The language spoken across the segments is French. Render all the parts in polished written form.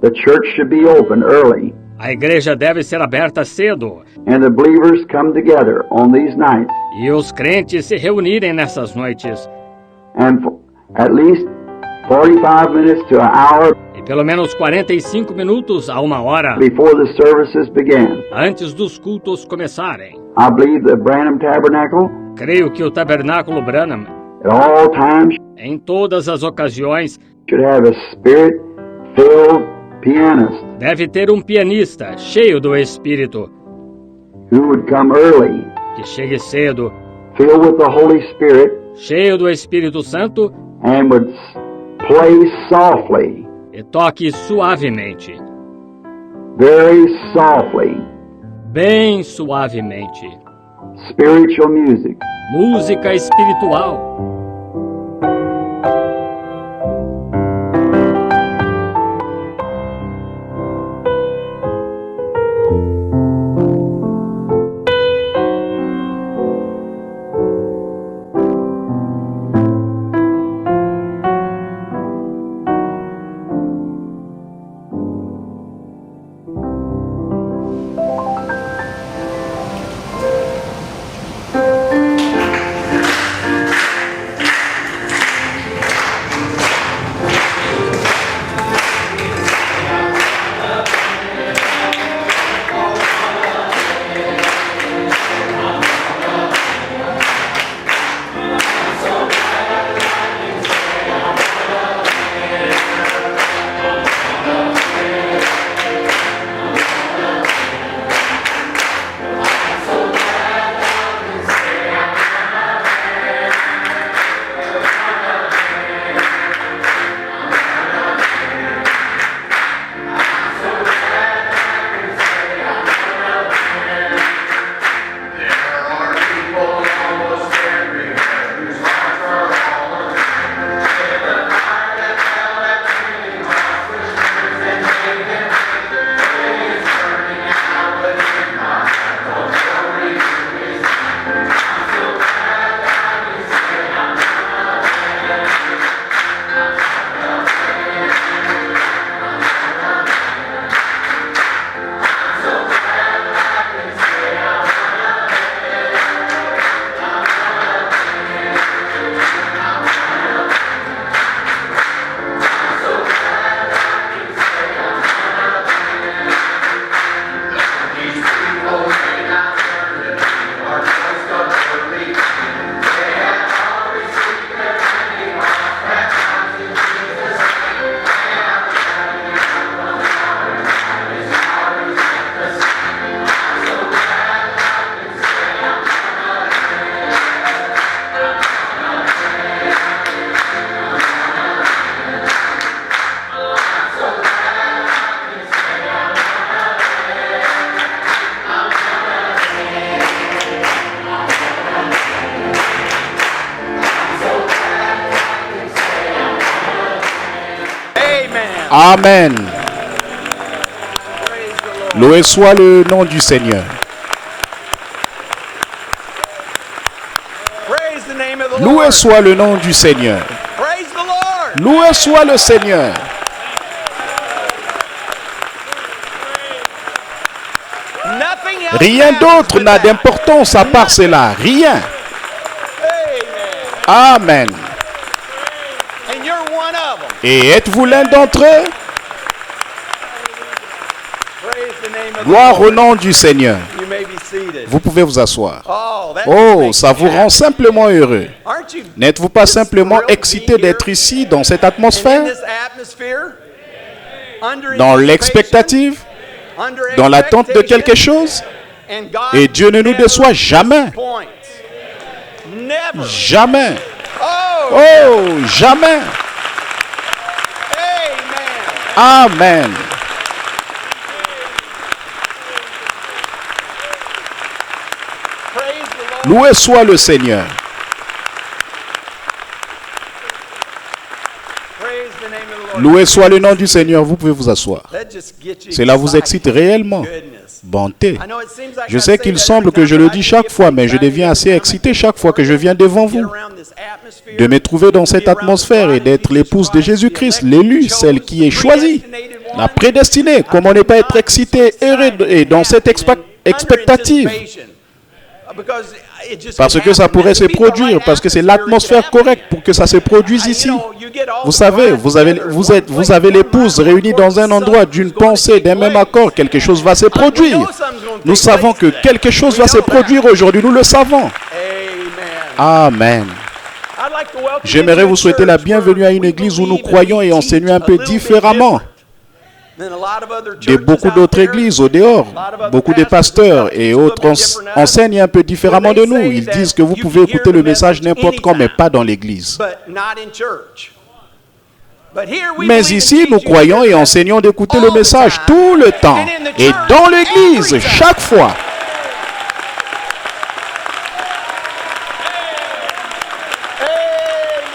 The church should be open early, A igreja deve ser aberta cedo and the believers come together on these nights, e os crentes se reunirem nessas noites. and at least 45 minutes to an hour E pelo menos 45 minutos a 1 hora before the services begin. antes dos cultos começarem. I believe the Branham Tabernacle, Creio que o Tabernáculo Branham, at all times, em todas as ocasiões, should have a spirit-filled pianist deve ter um pianista cheio do Espírito, who would come early, que chegue cedo, filled with the Holy Spirit, cheio do Espírito Santo and would play softly, e toque suavemente, very softly, bem suavemente. spiritual music. Música espiritual. Amen. Loué soit le nom du Seigneur. Loué soit le nom du Seigneur. Loué soit le Seigneur. Rien d'autre n'a d'importance à part cela. Rien. Amen. Et êtes-vous l'un d'entre eux? Gloire au nom du Seigneur. Vous pouvez vous asseoir. Oh, ça vous rend simplement heureux. N'êtes-vous pas simplement excité d'être ici, dans cette atmosphère? Dans l'expectative? Dans l'attente de quelque chose? Et Dieu ne nous déçoit jamais. Jamais. Oh, jamais. Amen. Loué soit le Seigneur. Loué soit le nom du Seigneur. Vous pouvez vous asseoir. Cela vous excite réellement. bonté. Je sais qu'il semble que je le dis chaque fois, mais je deviens assez excité chaque fois que je viens devant vous. De me trouver dans cette atmosphère et d'être l'épouse de Jésus-Christ, l'élu, celle qui est choisie, la prédestinée. Comment ne pas être excité, heureux et dans cette expectative? Parce que ça pourrait se produire, parce que c'est l'atmosphère correcte pour que ça se produise ici. Vous savez, vous avez l'épouse réunie dans un endroit d'une pensée, d'un même accord, quelque chose va se produire. Nous savons que quelque chose va se produire aujourd'hui, nous le savons. Amen. J'aimerais vous souhaiter la bienvenue à une église où nous croyons et enseignons un peu différemment de beaucoup d'autres églises au dehors. Beaucoup de pasteurs et autres enseignent un peu différemment de nous. Ils disent que vous pouvez écouter le message n'importe quand, mais pas dans l'église. Mais ici, nous croyons et enseignons d'écouter le message tout le temps. Et dans l'église, chaque fois.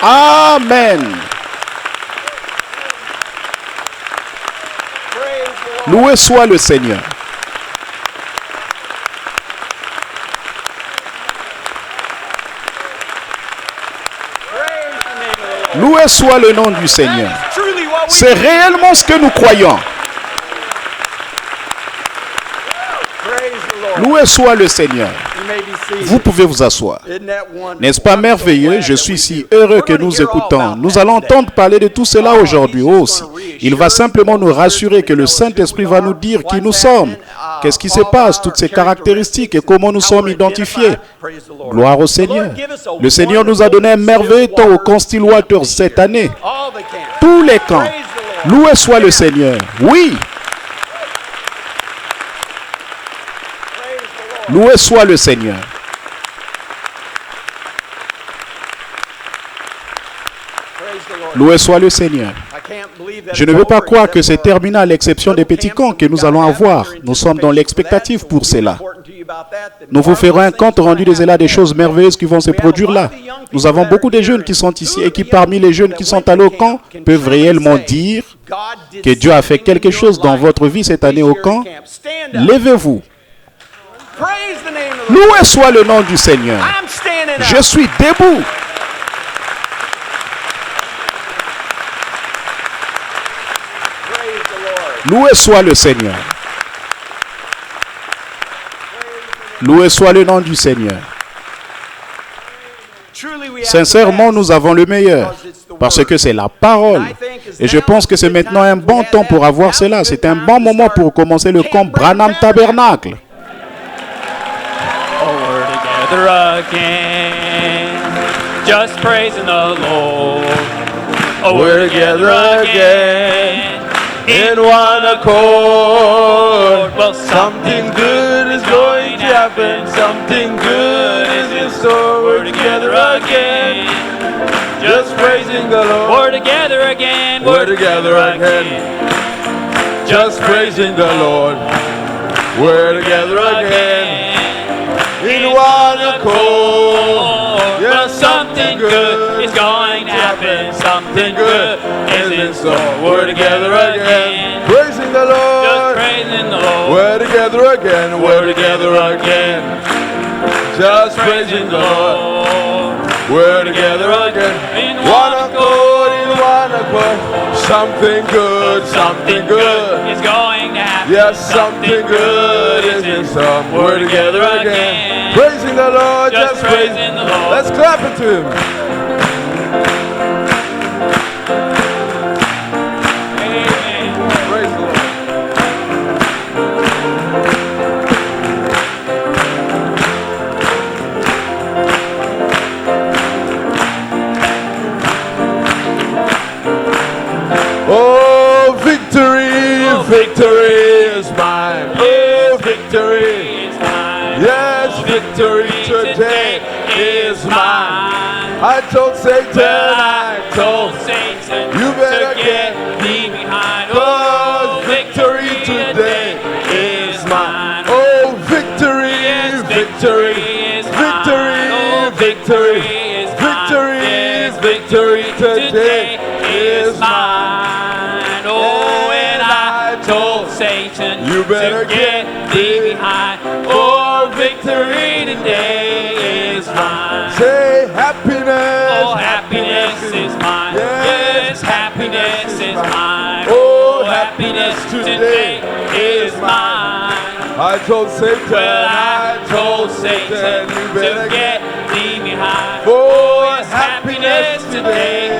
Amen. Loué soit le Seigneur. Loué soit le nom du Seigneur. C'est réellement ce que nous croyons. Loué soit le Seigneur. Vous pouvez vous asseoir. N'est-ce pas merveilleux? Je suis si heureux que nous écoutons. Nous allons entendre parler de tout cela aujourd'hui aussi. Il va simplement nous rassurer que le Saint-Esprit va nous dire qui nous sommes. Qu'est-ce qui se passe, toutes ces caractéristiques et comment nous sommes identifiés. Gloire au Seigneur. Le Seigneur nous a donné un merveilleux temps au camp Stillwater cette année. Tous les camps. Loué soit le Seigneur. Oui. Loué soit le Seigneur. Loué soit le Seigneur. Je ne veux pas croire que c'est terminé à l'exception des petits camps que nous allons avoir. Nous sommes dans l'expectative pour cela. Nous vous ferons un compte rendu des choses merveilleuses qui vont se produire là. Nous avons beaucoup de jeunes qui sont ici et qui parmi les jeunes qui sont allés au camp peuvent réellement dire que Dieu a fait quelque chose dans votre vie cette année au camp. Levez-vous. Loué soit le nom du Seigneur. Je suis debout. Loué soit le Seigneur. Loué soit le nom du Seigneur. Sincèrement, nous avons le meilleur, parce que c'est la parole. Et je pense que c'est maintenant un bon temps pour avoir cela. C'est un bon moment pour commencer le camp Branham Tabernacle. Just praising the Lord. Oh, we're together again in one accord. Well, something good is going to happen. Something good is in store. We're together again. Just praising the Lord. We're together again. We're together again. Just praising the Lord. We're together again in one accord. Well, something good is going to happen. Something good is in store. We're together again. Praising the Lord. Just praising the Lord. We're together again. We're together again. Just praising the Lord. We're together again. In One accord, in one accord. Something good, something good is going to happen. Yes, something good is in store. We're together again. Praising the Lord, just praising the Lord. Let's clap it to Him. Praise the Lord. Oh, victory, victory is mine. Oh, victory is mine. Yes, victory today is mine. I told Satan, I told Satan, you better get thee behind. Oh, victory today is mine. Oh, victory, victory, victory, victory, victory, victory today is mine. Oh, and I told Satan, you better to get leave behind. Oh, victory today is mine. Say happiness. Oh, happiness is mine. Yes, happiness is mine. Oh, Happiness today is mine. I told Satan, Well, I told Satan to get thee behind. Oh, yes, happiness today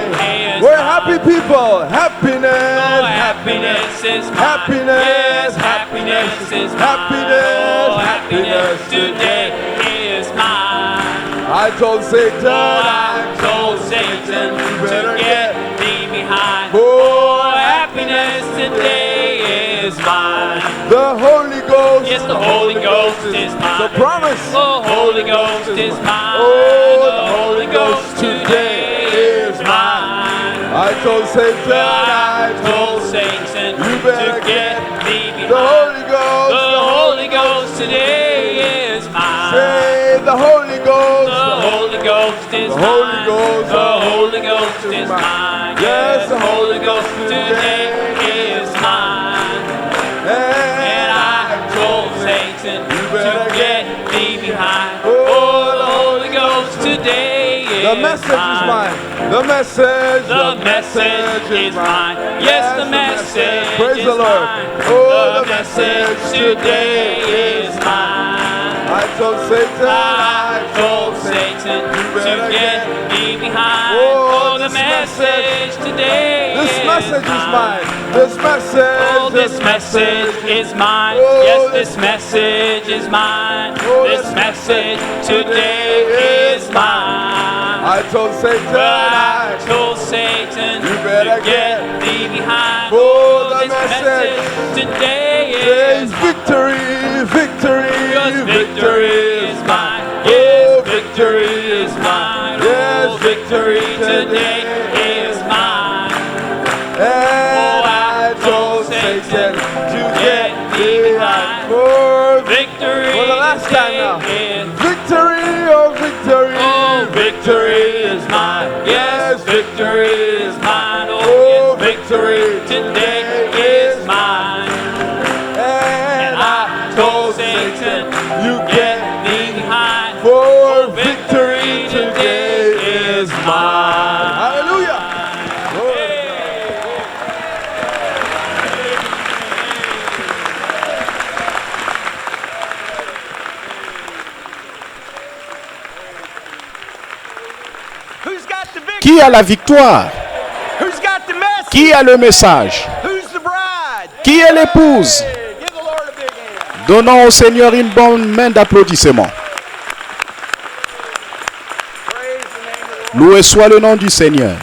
is We're mine. happy people. Happiness. Oh, happiness is mine. Happiness. Yes, happiness is mine. Happiness. Oh, happiness Happiness. today is mine. I told Satan, Oh, I told Satan to get thee behind. Oh, Happiness today is mine. the Holy Ghost. Yes, the Holy Ghost is mine. The promise. The Holy Ghost is mine. Oh, the Holy Ghost today is mine. I told Satan, I told Satan You to better get thee behind. the Holy Ghost. The Holy Ghost today is mine. Say the Holy Ghost. The Holy Ghost is The Holy mine. Ghost. The Holy Ghost is mine. Yes, the Holy Ghost today is mine. And I told Satan to better get thee behind. Oh, Oh, the Holy Ghost today is The message is mine. The message. The message is mine. Yes, the message Praise is the Lord. mine. Oh, the message today is mine. I told Satan. I told Satan to better get thee behind. Oh, the this message today This is message is mine. mine. This message. Oh, this message is mine. Oh, Yes, this message is mine. Oh, This this message today is mine. I told Satan. Well, I told Satan You better to get thee behind. Oh, the this message. today Praise is victory. Victory. Because victory is mine. Oh, Yes, victory is mine. Yes, Oh, victory today is mine. And Oh, I told Satan to get thee behind. For Victory For the last time now. today is victory, oh victory. Oh, victory is mine. Yes, victory is mine. Oh, Oh, yes, victory today is mine. And I told Satan, you get thee behind. For Victory today is mine. Hallelujah. Glory. Who's got the victory? Qui a la victoire? Who's got the message? Qui a le message? Who's the bride? Qui est l'épouse? Hey, give the Lord a big hand. Donnons au Seigneur une bonne main d'applaudissement. Praise the name of the Lord. Loué soit le nom du Seigneur.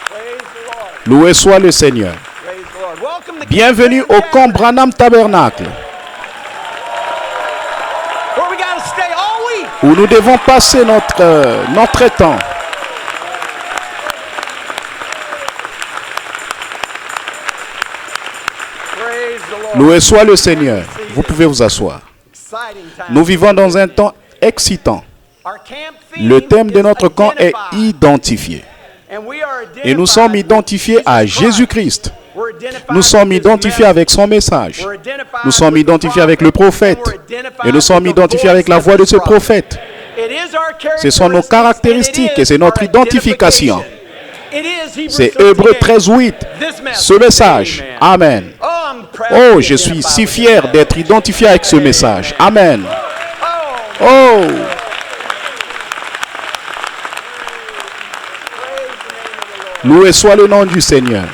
Praise the Lord. Loué soit le Seigneur. Praise the Lord. Welcome to Bienvenue au camp Branham Tabernacle, where we got to stay all week. où nous devons passer notre temps. Praise the Lord. Loué soit le Seigneur. Vous pouvez vous asseoir. Exciting time. Nous vivons dans un temps excitant. Our camp theme Le thème de is notre camp est identified. identifié. And we are Et nous sommes identified identifiés with à Jesus Jésus-Christ. Christ. We're identified Nous sommes with His identifiés message. avec son message. We're identified Nous sommes with the identifiés avec le prophet. prophète. And we're identified Et nous sommes with the identifiés avec la voice voix of de the ce prophet. prophète. It is our Ce sont nos caractéristiques et c'est notre identification. C'est Hébreux 13:8. Ce message. Amen. Oh, je suis si fier d'être identifié avec ce message. Amen. Oh, loué soit le nom du Seigneur.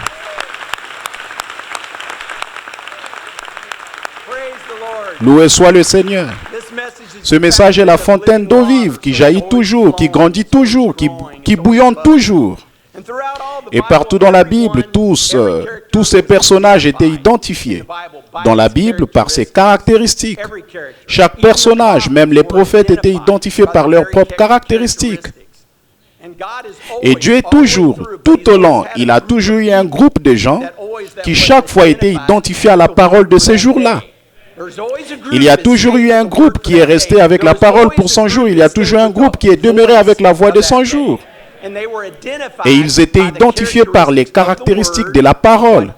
Loué soit le Seigneur. Ce message est la fontaine d'eau vive qui jaillit toujours, qui grandit toujours, qui bouillonne toujours. Et partout dans la Bible, tous ces personnages étaient identifiés dans la Bible par ses caractéristiques. Chaque personnage, même les prophètes, étaient identifiés par leurs propres caractéristiques. Et Dieu est toujours, tout au long, il a toujours eu un groupe de gens qui chaque fois étaient identifiés à la parole de ces jours-là. Il y a toujours eu un groupe qui est resté avec la parole pour 100 jours. Il y a toujours un groupe qui est demeuré avec la voix de 100 jours. Et ils étaient identifiés par les caractéristiques de la parole,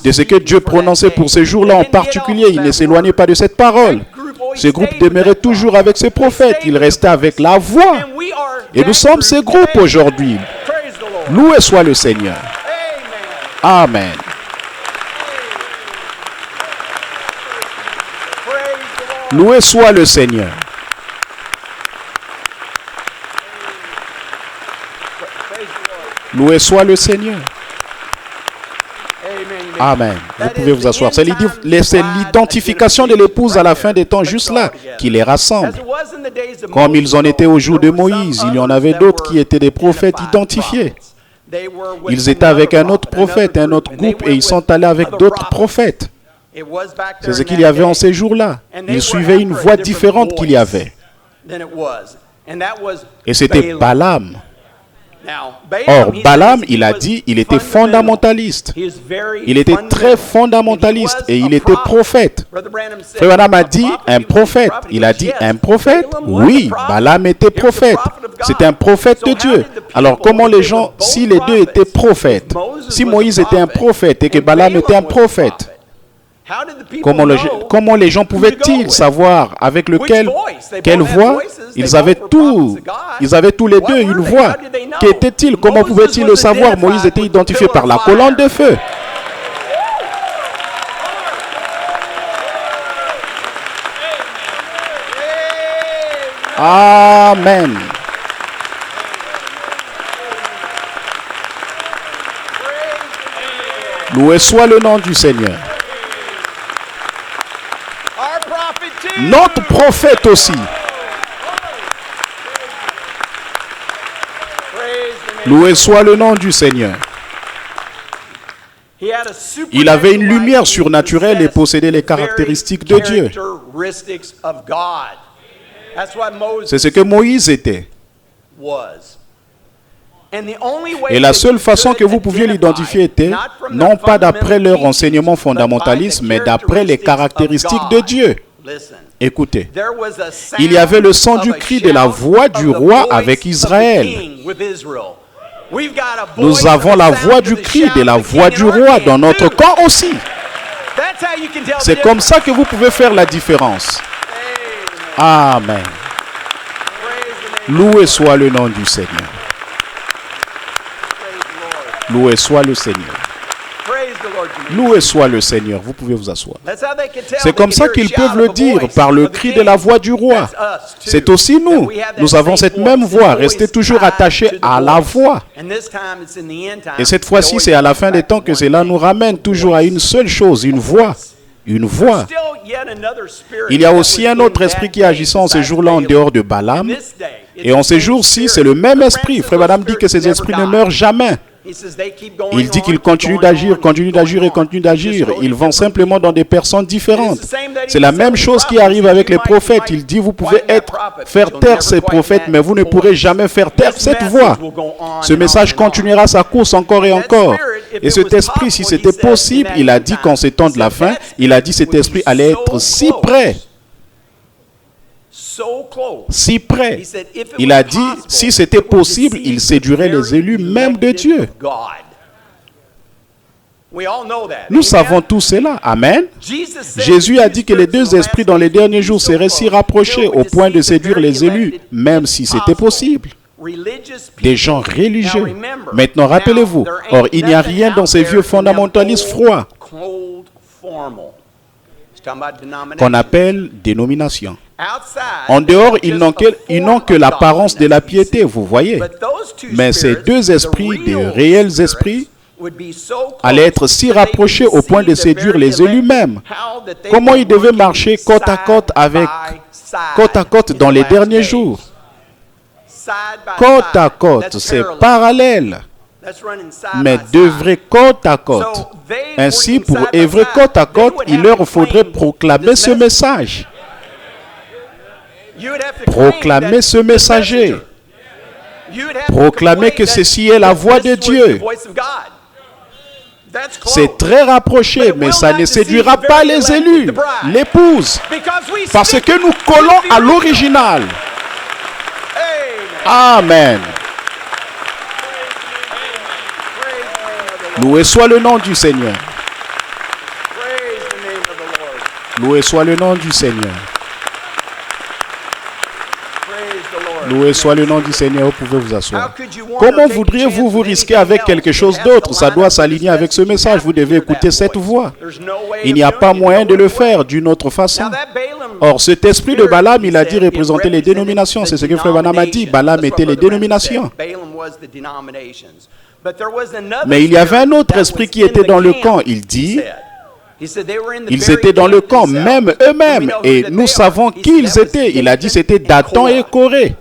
de ce que Dieu prononçait pour ces jours-là en particulier. Ils ne s'éloignaient pas de cette parole. Ce groupe demeurait toujours avec ses prophètes. Il restait avec la voix. Et nous sommes ces groupes aujourd'hui. Loué soit le Seigneur. Amen. Loué soit le Seigneur. Loué soit le Seigneur. Amen. Vous pouvez vous asseoir. C'est l'identification de l'épouse à la fin des temps, juste là, qui les rassemble. Comme ils en étaient au jour de Moïse, il y en avait d'autres qui étaient des prophètes identifiés. Ils étaient avec un autre prophète, un autre groupe, et ils sont allés avec d'autres prophètes. C'est ce qu'il y avait en ces jours-là. Ils suivaient une voix différente qu'il y avait. Et c'était Balaam. Or, Balaam, il a dit, il était fondamentaliste. Il était très fondamentaliste et il était prophète. Frère Branham a dit un prophète. Il a dit un prophète? Oui, Balaam était prophète. C'était un prophète de Dieu. Alors, comment les gens, si les deux étaient prophètes, si Moïse était un prophète et que Balaam était un prophète, comment les gens pouvaient-ils savoir avec quelle voix? Ils avaient tous les deux une voix. Qu'était-il? Comment pouvaient-ils le savoir? Moïse était identifié par la colonne de feu. Amen. Loué soit le nom du Seigneur. Notre prophète aussi. Loué soit le nom du Seigneur. Il avait une lumière surnaturelle et possédait les caractéristiques de Dieu. C'est ce que Moïse était. Et la seule façon que vous pouviez l'identifier était, non pas d'après leur enseignement fondamentaliste, mais d'après les caractéristiques de Dieu. Écoutez, il y avait le son du cri de la voix du roi avec Israël. Nous avons la voix du cri de la voix du roi dans notre camp aussi. C'est comme ça que vous pouvez faire la différence. Amen. Loué soit le nom du Seigneur. Loué soit le Seigneur. Loué soit le Seigneur. Vous pouvez vous asseoir. C'est comme ça qu'ils peuvent le dire par le cri de la voix du roi. C'est aussi nous. Nous avons cette même voix. Restez toujours attachés à la voix. Et cette fois-ci, c'est à la fin des temps que cela nous ramène toujours à une seule chose, une voix. Une voix. Il y a aussi un autre esprit qui agissait en ces jours-là en dehors de Balaam. Et en ces jours-ci, c'est le même esprit. Frère Branham dit que ces esprits ne meurent jamais. Il dit qu'ils continuent d'agir, continuent d'agir et continuent d'agir. Ils vont simplement dans des personnes différentes. C'est la même chose qui arrive avec les prophètes. Il dit, vous pouvez faire taire ces prophètes, mais vous ne pourrez jamais faire taire cette voix. Ce message continuera sa course encore et encore. Et cet esprit, si c'était possible, il a dit qu'en ces temps de la fin, il a dit cet esprit allait être si près. Si près. Il a dit, si c'était possible, il séduirait les élus même de Dieu. Nous savons tout cela. Amen. Jésus a dit que les deux esprits dans les derniers jours seraient si rapprochés au point de séduire les élus, même si c'était possible. Des gens religieux. Maintenant, rappelez-vous, or il n'y a rien dans ces vieux fondamentalistes froids qu'on appelle dénomination. En dehors, ils n'ont que l'apparence de la piété, vous voyez. Mais ces deux esprits, des réels esprits, allaient être si rapprochés au point de séduire les élus même. Comment ils devaient marcher côte à côte dans les derniers jours. Côte à côte, c'est parallèle. Mais d'œuvrer côte à côte. Ainsi, pour œuvrer côte à côte, il leur faudrait proclamer ce message. Proclamer ce messager. Proclamer que ceci est la voix de Dieu. C'est très rapproché, mais ça ne séduira pas les élus, l'épouse, parce que nous collons à l'original. Amen. Loué soit le nom du Seigneur. Praise the name of the Lord. Loué soit le nom du Seigneur. Praise the Lord. Loué soit le nom du Seigneur. Vous pouvez vous asseoir. How could you want Comment to take a voudriez-vous chance vous with risquer anything avec else? quelque chose It has d'autre? to Ça line doit up with s'aligner this avec ce message. message. You Vous have to devez hear écouter that cette voice. voix. There's no way Il of n'y a doing pas it moyen no de le other way. faire d'une autre façon. Now that Balaam Or cet esprit de Balaam, il a dit spirit, it représenter les represented dénominations. the C'est ce que Frère Branham a dit. denominations. Balaam That's était what les Brother Branham dénominations. said. Balaam was the denominations. But there was another Mais il y avait un spirit autre that esprit was qui in était the dans le camp, camp. Il he dit, said. He said they were in the ils very étaient dans le camp camp, themselves. même And we eux-mêmes. know who Et that nous they savons are. He qui said ils that was étaient. Il a dit Dathan c'était and Dathan et Korah. Corée.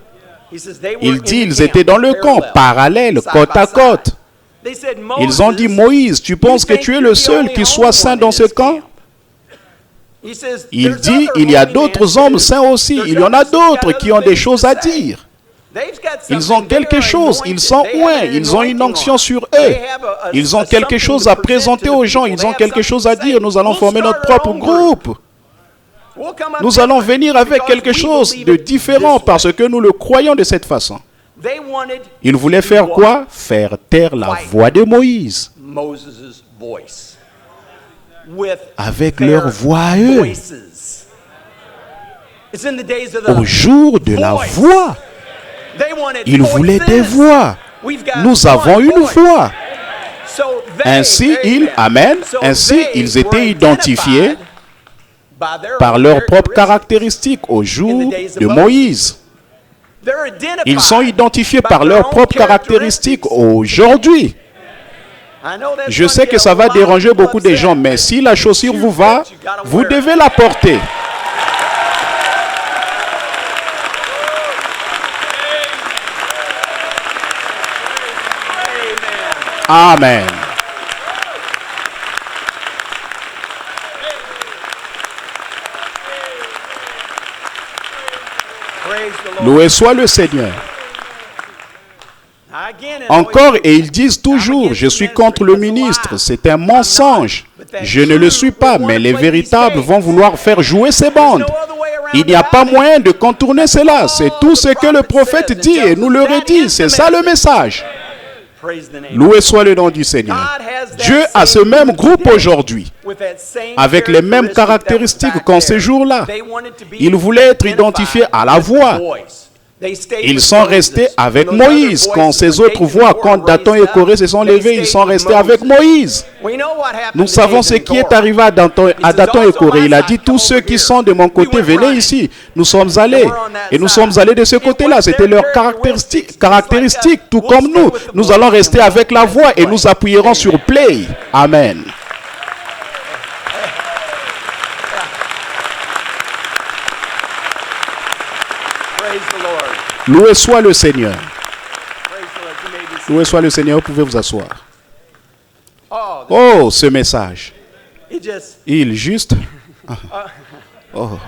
He says they were Il in dit the ils camp, étaient dans le camp, parallel, parallèles, side côte by à side. côte. They said, Ils ont dit, Moses, Moïse, tu penses que think tu es you're le the seul only qui soit holy saint one dans in ce this camp? He says, Il "There's dit, other il y a holy men d'autres hommes too. saints aussi. There's Il y en a others who've got d'autres qui other ont des things choses to à say. dire. They've got Ils ont something, they quelque are chose, ils anointed. sont They have oints, an ils ont une anointing onction on sur them. eux. They have a Ils ont something quelque chose to à present présenter to the aux gens, people. ils ont They quelque have chose à something to dire. say. Nous allons We'll former notre start our propre own groupe. We'll come up Nous allons different venir avec because quelque we chose believe de it différent this parce way. que nous le croyons de cette façon. They wanted Ils voulaient to faire what? quoi? Faire taire la voix de Moïse. Moses' voice. With Avec their leur voix à eux. voices. It's in the days of the Au jour de la voice. voix. They wanted Ils voulaient des voices. voix. We've got Nous one avons une voice. voix. So they, Ainsi, ils, amen, So ainsi they ils were étaient identifiés identified by their par own leurs propres characteristics. caractéristiques au jour days of de Moïse. They're identified Ils sont identifiés by par their leurs own propres caractéristiques aujourd'hui. I know that's Je gonna sais que get ça a va lot of déranger people beaucoup de upset, gens, mais but si la chaussure vous va, vous devez la porter. Amen. praise the Lord. Loué soit le Seigneur. Again, and Encore, et ils disent toujours, je suis contre le ministre, c'est un mensonge. Je ne le suis pas, mais les véritables vont vouloir faire jouer ces bandes. Il n'y a pas moyen de contourner cela. C'est tout ce que le prophète dit et nous le redit. C'est ça le message. praise the name. Loué soit le nom du Seigneur. Dieu a ce même groupe aujourd'hui, With that same avec les mêmes caractéristiques qu'en ces jours-là. Ils voulaient être identifiés à la voix. Ils sont restés avec Moïse. Quand ces autres voix, quand Dathan et Corée se sont levés, ils sont restés avec Moïse. Nous savons ce qui est arrivé à Dathan et Corée. Il a dit, tous ceux qui sont de mon côté, venez ici. Nous sommes allés. Et nous sommes allés de ce côté-là. C'était leur caractéristique, tout comme nous. Nous allons rester avec la voix et nous appuierons sur play. Amen. Praise the Lord. Loué soit le Seigneur. Praise the Lord. You may be seated. Loué soit le Seigneur. Vous pouvez vous asseoir. Oh, Oh, ce message. it just Il juste... Oh.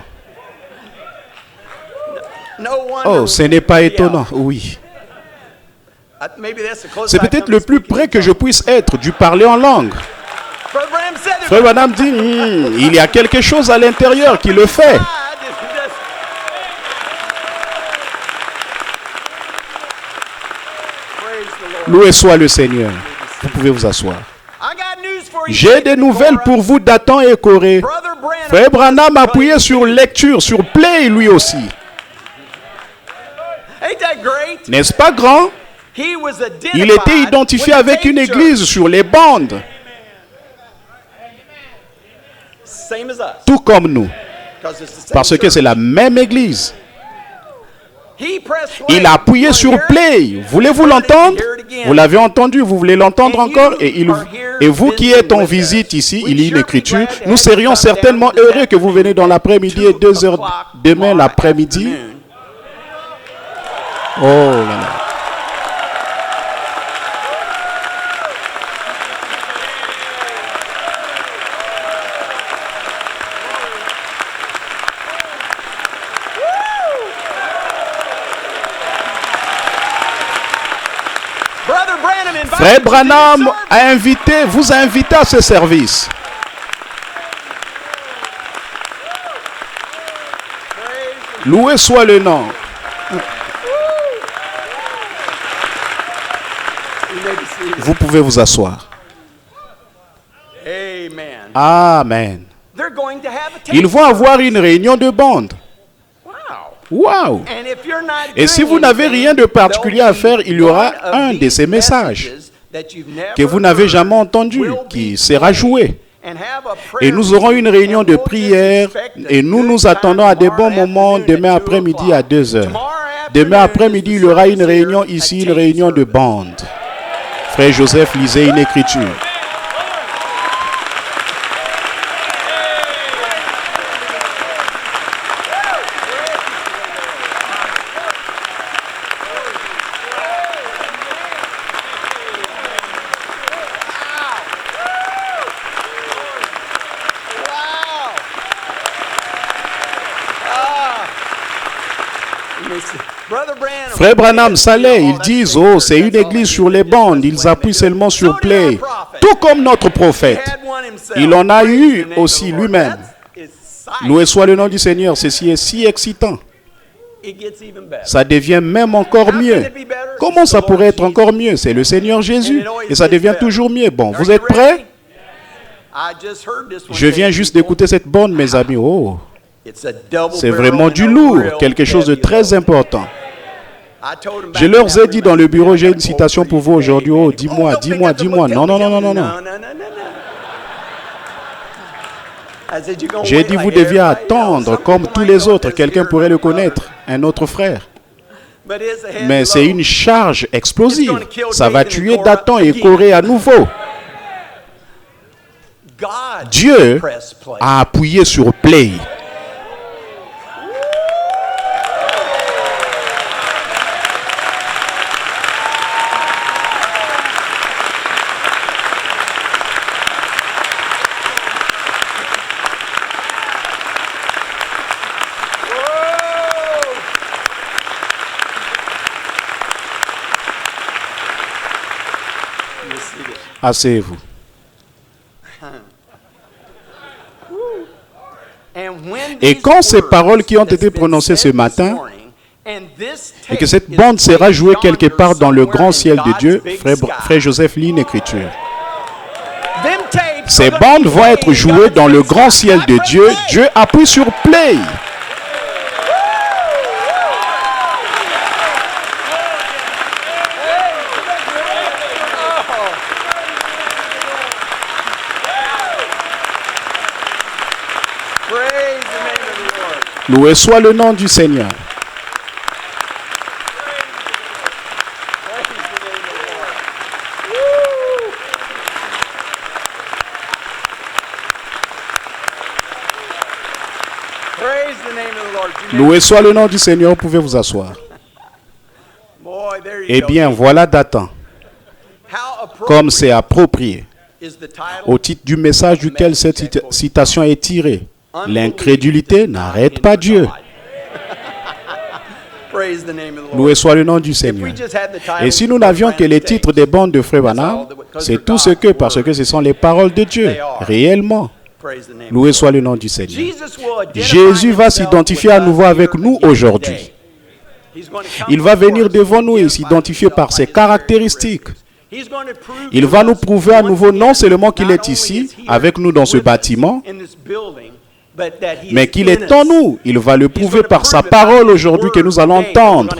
no wonder. Oh, ce n'est pas étonnant, oui. Maybe that's the closest C'est I've peut-être come le to plus speaking près in que je tongues. puisse être du parler en langue. Brother Branham said it. Frère Madame dit, il y a quelque chose à l'intérieur qui le fait. Praise the Lord. Loué soit le Seigneur. Vous pouvez vous asseoir. I got news for you. J'ai des nouvelles pour vous Dathan et Corée. Brother Branham. Frère Branham a appuyé sur lecture, sur play lui aussi. Ain't that great? N'est-ce pas grand? He was identified Il était identifié with avec the une same église church, sur les bandes, same as us. tout comme nous, 'Cause it's the same parce que church. c'est la même église. He pressed play. Il a appuyé You sur wanna hear it? play. Voulez-vous l'entendre? Vous l'avez entendu, vous voulez l'entendre encore? Et vous qui êtes en visite ici, il y a une écriture. Nous serions certainement heureux que vous venez dans l'après-midi et 2 heures demain l'après-midi. Oh là là. Brother Branham invited Frère you to Branham the service. vous a invité à ce service. Loué soit le nom. You may be seated. Vous pouvez vous asseoir. Amen. They're going to have a Ils tape vont avoir une réunion de bande. Wow. Waouh! And if you're not Et si doing vous n'avez anything, rien de particulier à faire, il y aura one of un de these ces messages messages that you've never que vous n'avez heard jamais entendu, will qui be sera joué. and have a Et prayer nous aurons une meeting, réunion and de we'll just prière expect a et nous good nous time attendons à des bons tomorrow moments afternoon demain at 2 après-midi à o'clock. 2 heures. Tomorrow Demain afternoon après-midi, is il the y aura une service réunion here, ici, a une tape réunion de service. bande. Frère Joseph, lisez une écriture. Frère Branham, ça l'est. Ils disent, oh, c'est une église sur les bandes. Ils appuient seulement sur play. Tout comme notre prophète. Il en a eu aussi lui-même. Loué soit le nom du Seigneur. Ceci est si excitant. Ça devient même encore mieux. Comment ça pourrait être encore mieux? C'est le Seigneur Jésus. Et ça devient toujours mieux. Bon, vous êtes prêts? Je viens juste d'écouter cette bande, mes amis. Oh, c'est vraiment du lourd. Quelque chose de très important. Je leur ai dit dans le bureau, j'ai une citation pour vous aujourd'hui. Oh, dis-moi, dis-moi, dis-moi. Non, non, non, non, non, non. J'ai dit, vous deviez attendre comme tous les autres. Quelqu'un pourrait le connaître, un autre frère. Mais c'est une charge explosive. Ça va tuer Dathan et Corée à nouveau. Dieu a appuyé sur play. Asseyez-vous. Et quand ces paroles qui ont été prononcées ce matin, et que cette bande sera jouée quelque part dans le grand ciel de Dieu, frère Joseph lit une écriture. Ces bandes vont être jouées dans le grand ciel de Dieu. Dieu appuie sur play. Loué soit le nom du Seigneur. Loué soit le nom du Seigneur, vous pouvez vous asseoir. Eh bien, voilà Dathan. Comme c'est approprié. Au titre du message duquel cette citation est tirée. L'incrédulité n'arrête pas Dieu. Loué soit le nom du Seigneur. Et si nous n'avions que les titres des bandes de Frère Branham, c'est tout ce que, parce que ce sont les paroles de Dieu, réellement. Loué soit le nom du Seigneur. Jésus va s'identifier à nouveau avec nous aujourd'hui. Il va venir devant nous et s'identifier par ses caractéristiques. Il va nous prouver à nouveau non seulement qu'il est ici, avec nous dans ce bâtiment, mais qu'il est en nous. Il va le prouver par sa parole aujourd'hui que nous allons entendre.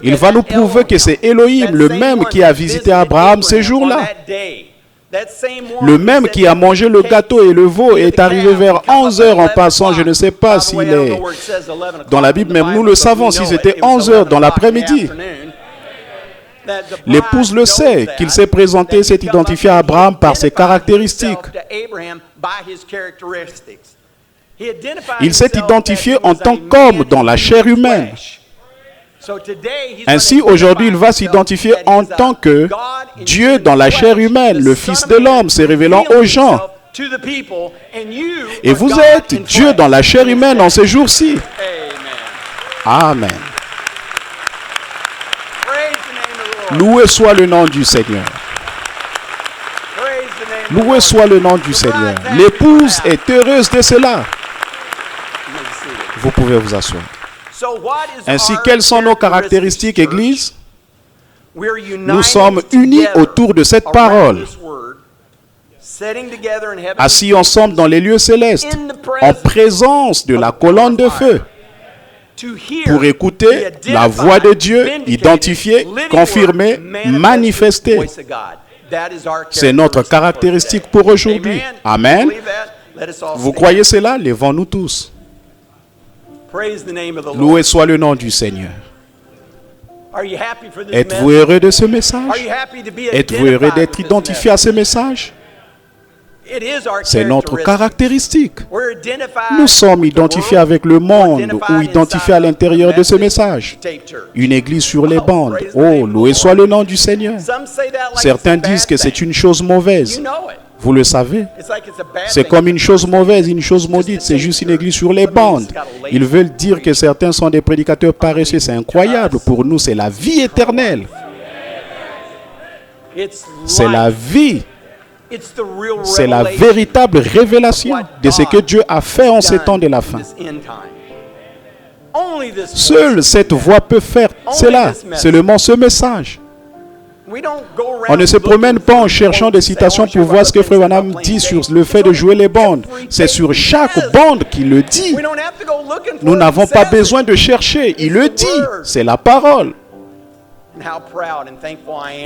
Il va nous prouver que c'est Elohim, le même qui a visité Abraham ce jour-là. Le même qui a mangé le gâteau et le veau est arrivé vers 11 heures en passant. Je ne sais pas s'il est dans la Bible, même nous le savons, si c'était 11 heures dans l'après-midi. L'épouse le sait, qu'il s'est présenté, s'est identifié à Abraham par ses caractéristiques. Il s'est identifié en tant qu'homme dans la chair humaine. Ainsi, aujourd'hui, il va s'identifier en tant que Dieu dans la chair humaine, le Fils de l'homme, se révélant aux gens. Et vous êtes Dieu dans la chair humaine en ces jours-ci. Amen. Loué soit le nom du Seigneur. Loué soit le nom du Seigneur. L'épouse est heureuse de cela. Vous pouvez vous asseoir. Ainsi, quelles sont nos caractéristiques, Église? Nous sommes unis autour de cette parole. assis ensemble dans les lieux célestes, en présence de la colonne de feu, pour écouter la voix de Dieu, identifiée, confirmée, manifestée. C'est notre caractéristique pour aujourd'hui. Amen. Vous croyez cela? Lèvons-nous tous. Loué soit le nom du Seigneur. Êtes-vous heureux de ce message? Êtes-vous heureux d'être identifié à ce message? C'est notre caractéristique. Nous sommes identifiés avec le monde ou identifiés à l'intérieur de ce message. Une église sur les bandes. Oh, loué soit le nom du Seigneur. Certains disent que c'est une chose mauvaise. Vous le savez. C'est comme une chose mauvaise, une chose maudite. C'est juste une église sur les bandes. Ils veulent dire que certains sont des prédicateurs paresseux. C'est incroyable. Pour nous, c'est la vie éternelle. C'est la vie. C'est la véritable révélation de ce que Dieu a fait en ces temps de la fin. Seule cette voix peut faire cela. Seulement ce message. On ne se promène pas en cherchant des citations pour voir ce que Frère Branham dit sur le fait de jouer les bandes. C'est sur chaque bande qu'il le dit. Nous n'avons pas besoin de chercher. Il le dit. C'est la parole.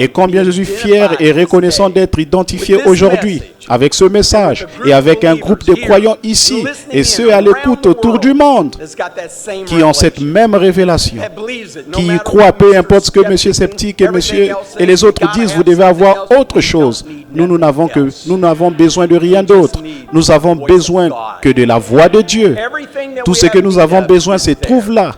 Et combien je suis fier et reconnaissant d'être identifié aujourd'hui avec ce message et avec un groupe de croyants ici et ceux à l'écoute autour du monde qui ont cette même révélation, qui y croient, peu importe ce que monsieur sceptique et les autres disent, vous devez avoir autre chose. Nous n'avons besoin de rien d'autre. Nous avons besoin que de la voix de Dieu. Tout ce que nous avons besoin se trouve là.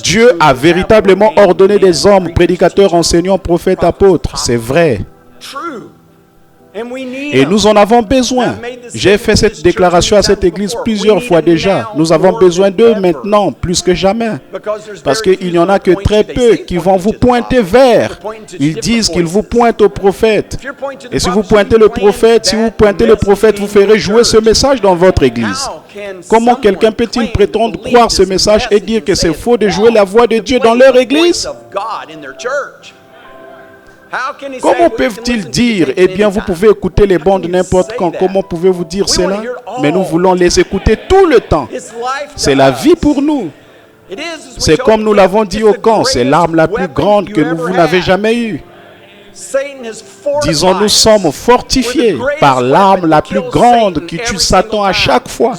Dieu a véritablement ordonné des hommes, prédicateurs, enseignants, prophètes, apôtres. C'est vrai. Et nous en avons besoin. J'ai fait cette déclaration à cette église plusieurs fois déjà. Nous avons besoin d'eux maintenant, plus que jamais. Parce qu'il n'y en a que très peu qui vont vous pointer vers. Ils disent qu'ils vous pointent au prophète. Et si vous pointez le prophète, vous ferez jouer ce message dans votre église. Comment quelqu'un peut-il prétendre croire ce message et dire que c'est faux de jouer la voix de Dieu dans leur église? Comment peuvent-ils dire, eh bien, vous pouvez écouter les bandes n'importe quand? Comment pouvez-vous dire cela? Mais nous voulons les écouter tout le temps. C'est la vie pour nous. C'est comme nous l'avons dit au camp, c'est l'arme la plus grande que vous n'avez jamais eue. Disons, nous sommes fortifiés par l'arme la plus grande qui tue Satan à chaque fois.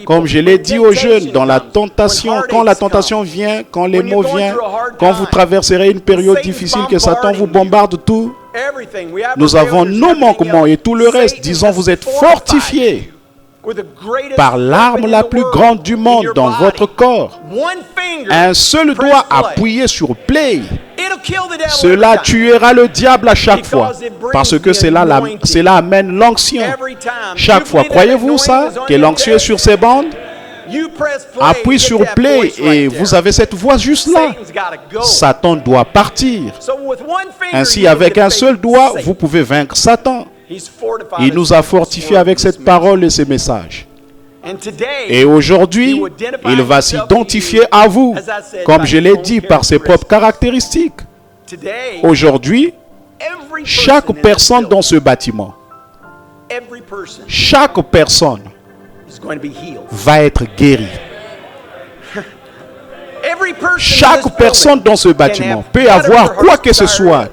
Comme je l'ai dit aux jeunes, dans la tentation, quand la tentation vient, quand les maux viennent, quand vous traverserez une période difficile, que Satan vous bombarde tout, nous avons nos manquements et tout le reste. Disons, vous êtes fortifiés par l'arme la plus grande du monde dans votre corps. Un seul doigt appuyé sur play. Cela tuera le diable à chaque fois. Parce que cela amène l'onction. Chaque fois, croyez-vous ça? Que l'onction est sur ces bandes? Appuie sur play et vous avez cette voix juste là. Satan doit partir. Ainsi, avec un seul doigt, vous pouvez vaincre Satan. Il nous a fortifiés avec cette parole et ces messages. Et aujourd'hui, il va s'identifier à vous, comme je l'ai dit, par ses propres caractéristiques. Aujourd'hui, chaque personne dans ce bâtiment, chaque personne va être guérie. Chaque personne dans ce bâtiment peut avoir quoi que ce soit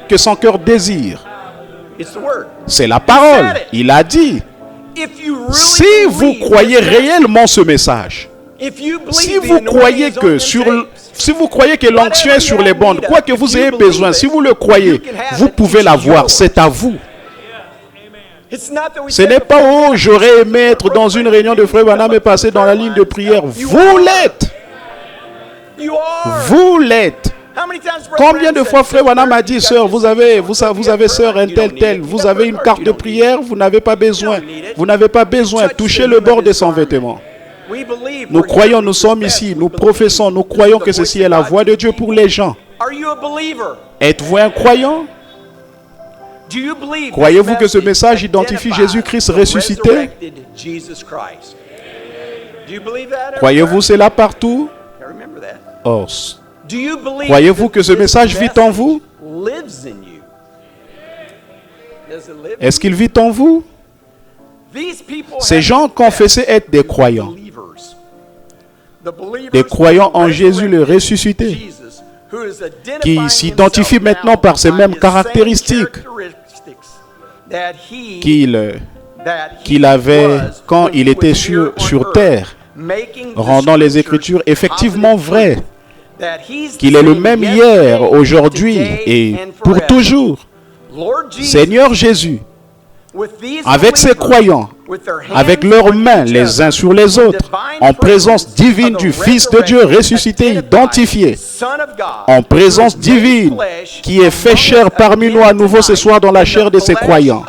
que son cœur désire. C'est la parole. Il a dit. Si vous croyez réellement ce message, si vous croyez que l'onction est sur les bandes, quoi que vous ayez besoin, si vous le croyez, vous pouvez l'avoir. C'est à vous. Ce n'est pas « Oh, j'aurais aimé être dans une réunion de Frère Branham et passer dans la ligne de prière ». Vous l'êtes. Vous l'êtes. Combien de fois Frère Branham a dit, sœur, vous avez sœur un tel, vous avez une carte de prière, vous n'avez pas besoin. Vous n'avez pas besoin. Touchez le bord de son vêtement. Nous croyons, nous sommes ici, nous professons, nous croyons que ceci est la voix de Dieu pour les gens. Êtes-vous un croyant? Croyez-vous que ce message identifie Jésus-Christ ressuscité? Croyez-vous cela partout? Oh. Croyez-vous que ce message vit en vous? Est-ce qu'il vit en vous? Ces gens confessaient être des croyants en Jésus le ressuscité, qui s'identifient maintenant par ces mêmes caractéristiques qu'il avait quand il était sur terre, rendant les Écritures effectivement vraies, qu'il est le même hier, aujourd'hui et pour toujours. Seigneur Jésus, avec ces croyants, avec leurs mains les uns sur les autres, en présence divine du Fils de Dieu ressuscité, identifié, en présence divine qui est fait chair parmi nous à nouveau ce soir dans la chair de ses croyants,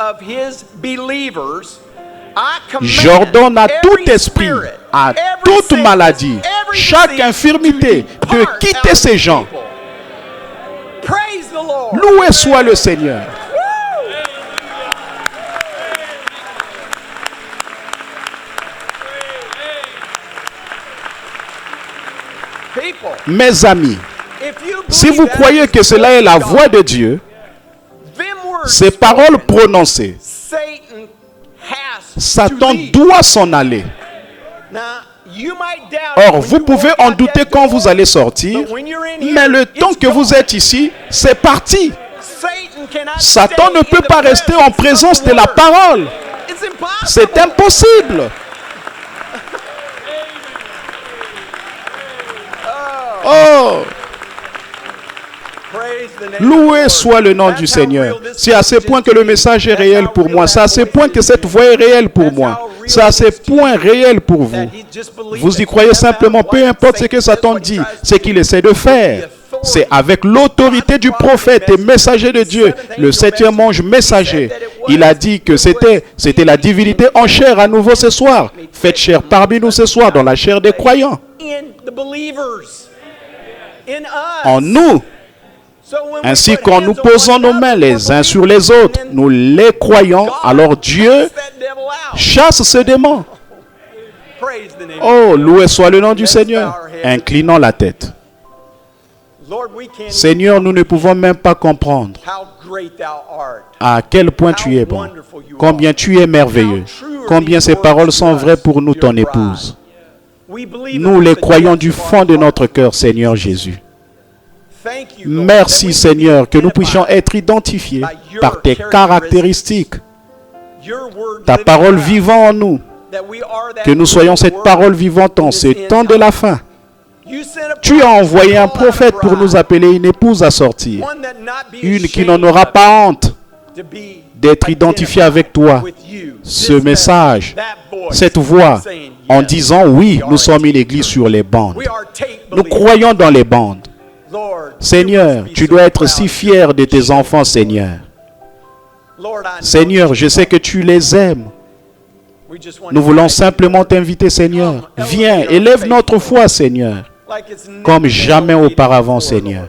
j'ordonne à tout esprit, à toute maladie, chaque infirmité de quitter ces gens. Loué soit le Seigneur. Mes amis, si vous croyez que cela est la voix de Dieu, ces paroles prononcées, Satan doit s'en aller. Or, vous pouvez en douter quand vous allez sortir, mais le temps que vous êtes ici, c'est parti. Satan ne peut pas rester en présence de la parole. C'est impossible. Oh! Loué soit le nom du Seigneur. C'est à ce point que le message est réel pour moi. C'est à ce point que cette voix est réelle pour moi. C'est à ce point réel pour vous. Vous y croyez simplement, peu importe ce que Satan dit, ce qu'il essaie de faire. C'est avec l'autorité du prophète et messager de Dieu, le 7e ange messager. Il a dit que c'était la divinité en chair à nouveau ce soir. Faites chair parmi nous ce soir dans la chair des croyants. En nous. Ainsi, quand nous posons nos mains les uns sur les autres, nous les croyons, alors Dieu chasse ce démon. Oh, loué soit le nom du Seigneur. Inclinons la tête. Seigneur, nous ne pouvons même pas comprendre à quel point tu es bon, combien tu es merveilleux, combien ces paroles sont vraies pour nous, ton épouse. Nous les croyons du fond de notre cœur, Seigneur Jésus. Merci Seigneur que nous puissions être identifiés par tes caractéristiques, ta parole vivant en nous, que nous soyons cette parole vivante en ce temps de la fin. Tu as envoyé un prophète pour nous appeler une épouse à sortir, une qui n'en aura pas honte d'être identifiée avec toi. Ce message, cette voix, en disant oui, nous sommes une église sur les bandes. Nous croyons dans les bandes. Seigneur, tu dois être si fier de tes enfants, Seigneur. Seigneur, je sais que tu les aimes. Nous voulons simplement t'inviter, Seigneur. Viens, élève notre foi, Seigneur, comme jamais auparavant, Seigneur.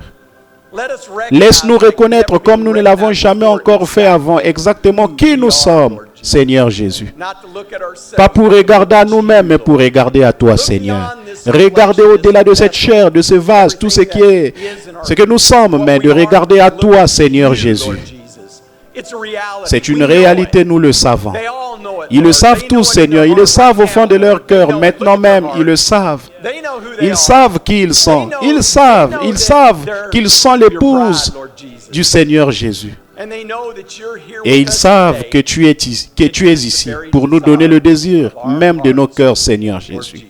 Laisse-nous reconnaître, comme nous ne l'avons jamais encore fait avant, exactement qui nous sommes, Seigneur Jésus. Pas pour regarder à nous-mêmes, mais pour regarder à toi, Seigneur. Regarder au-delà de cette chair, de ce vase, tout ce qui est, ce que nous sommes, mais de regarder à toi, Seigneur Jésus. C'est une réalité, nous le savons. Ils le savent tous, Seigneur. Ils le savent au fond de leur cœur. Maintenant même, ils le savent. Ils savent qui ils sont. Ils savent qu'ils sont l'épouse du Seigneur Jésus. Et ils savent que tu es ici pour nous donner le désir même de nos cœurs, Seigneur Jésus.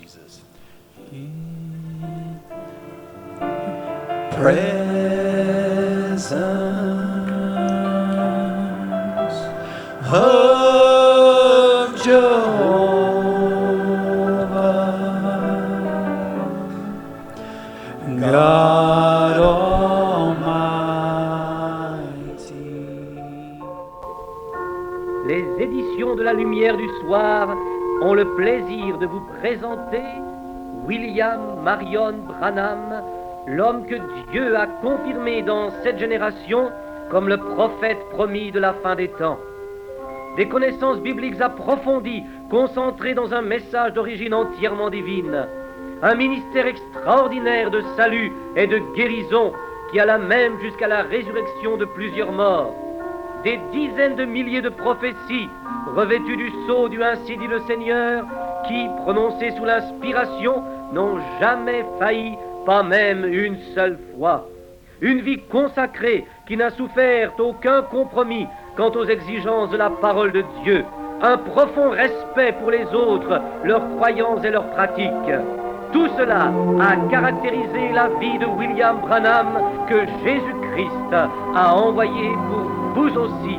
Of Jehovah, God Almighty. Les éditions de la Lumière du Soir ont le plaisir de vous présenter William Marion Branham, l'homme que Dieu a confirmé dans cette génération comme le prophète promis de la fin des temps. Des connaissances bibliques approfondies, concentrées dans un message d'origine entièrement divine. Un ministère extraordinaire de salut et de guérison qui alla même jusqu'à la résurrection de plusieurs morts. des dizaines de milliers de prophéties revêtues du sceau du ainsi dit le Seigneur, qui, prononcées sous l'inspiration, n'ont jamais failli, pas même une seule fois. Une vie consacrée qui n'a souffert aucun compromis quant aux exigences de la parole de Dieu. Un profond respect pour les autres, leurs croyances et leurs pratiques. Tout cela a caractérisé la vie de William Branham que Jésus-Christ a envoyé pour vous aussi.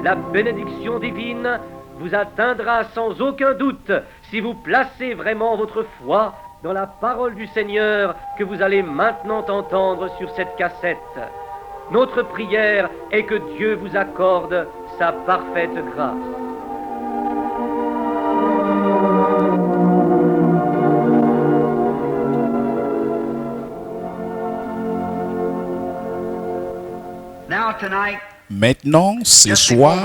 La bénédiction divine vous atteindra sans aucun doute si vous placez vraiment votre foi dans la parole du Seigneur que vous allez maintenant entendre sur cette cassette. Notre prière est que Dieu vous accorde sa parfaite grâce. Maintenant, ce soir,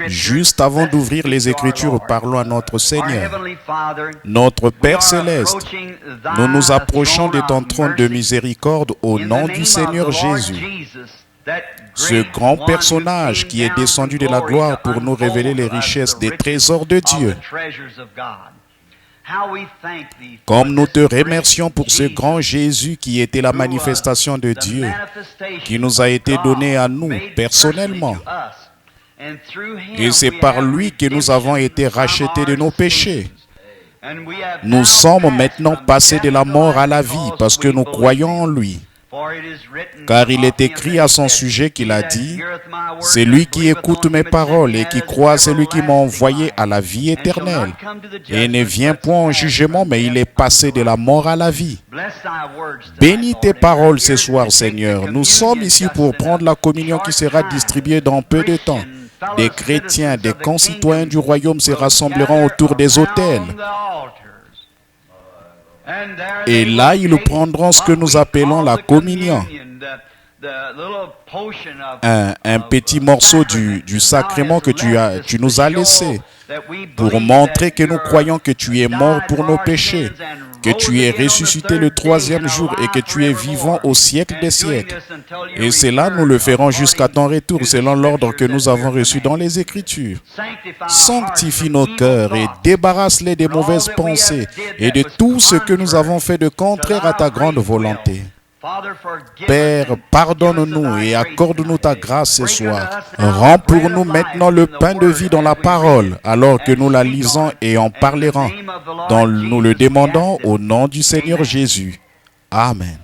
juste avant d'ouvrir les Écritures, parlons à notre Seigneur. Notre Père Céleste, nous nous approchons de ton trône de miséricorde au nom du Seigneur Jésus. Ce grand personnage qui est descendu de la gloire pour nous révéler les richesses des trésors de Dieu. Comme nous te remercions pour ce grand Jésus qui était la manifestation de Dieu, qui nous a été donné à nous personnellement. Et c'est par lui que nous avons été rachetés de nos péchés. Nous sommes maintenant passés de la mort à la vie parce que nous croyons en lui. Car il est écrit à son sujet qu'il a dit, « C'est lui qui écoute mes paroles et qui croit à celui qui m'a envoyé à la vie éternelle. Et ne vient point en jugement, mais il est passé de la mort à la vie. » Bénis tes paroles ce soir, Seigneur. Nous sommes ici pour prendre la communion qui sera distribuée dans peu de temps. Des chrétiens, des concitoyens du royaume se rassembleront autour des autels. Et là, ils prendront ce que nous appelons la communion. Un petit morceau du sacrement que tu nous as laissé pour montrer que nous croyons que tu es mort pour nos péchés, que tu es ressuscité le troisième jour et que tu es vivant au siècle des siècles. Et cela, nous le ferons jusqu'à ton retour, selon l'ordre que nous avons reçu dans les Écritures. Sanctifie nos cœurs et débarrasse-les des mauvaises pensées et de tout ce que nous avons fait de contraire à ta grande volonté. Père, pardonne-nous et accorde-nous ta grâce ce soir. Rends pour nous maintenant le pain de vie dans la parole, alors que nous la lisons et en parlerons, dont nous le demandons au nom du Seigneur Jésus. Amen.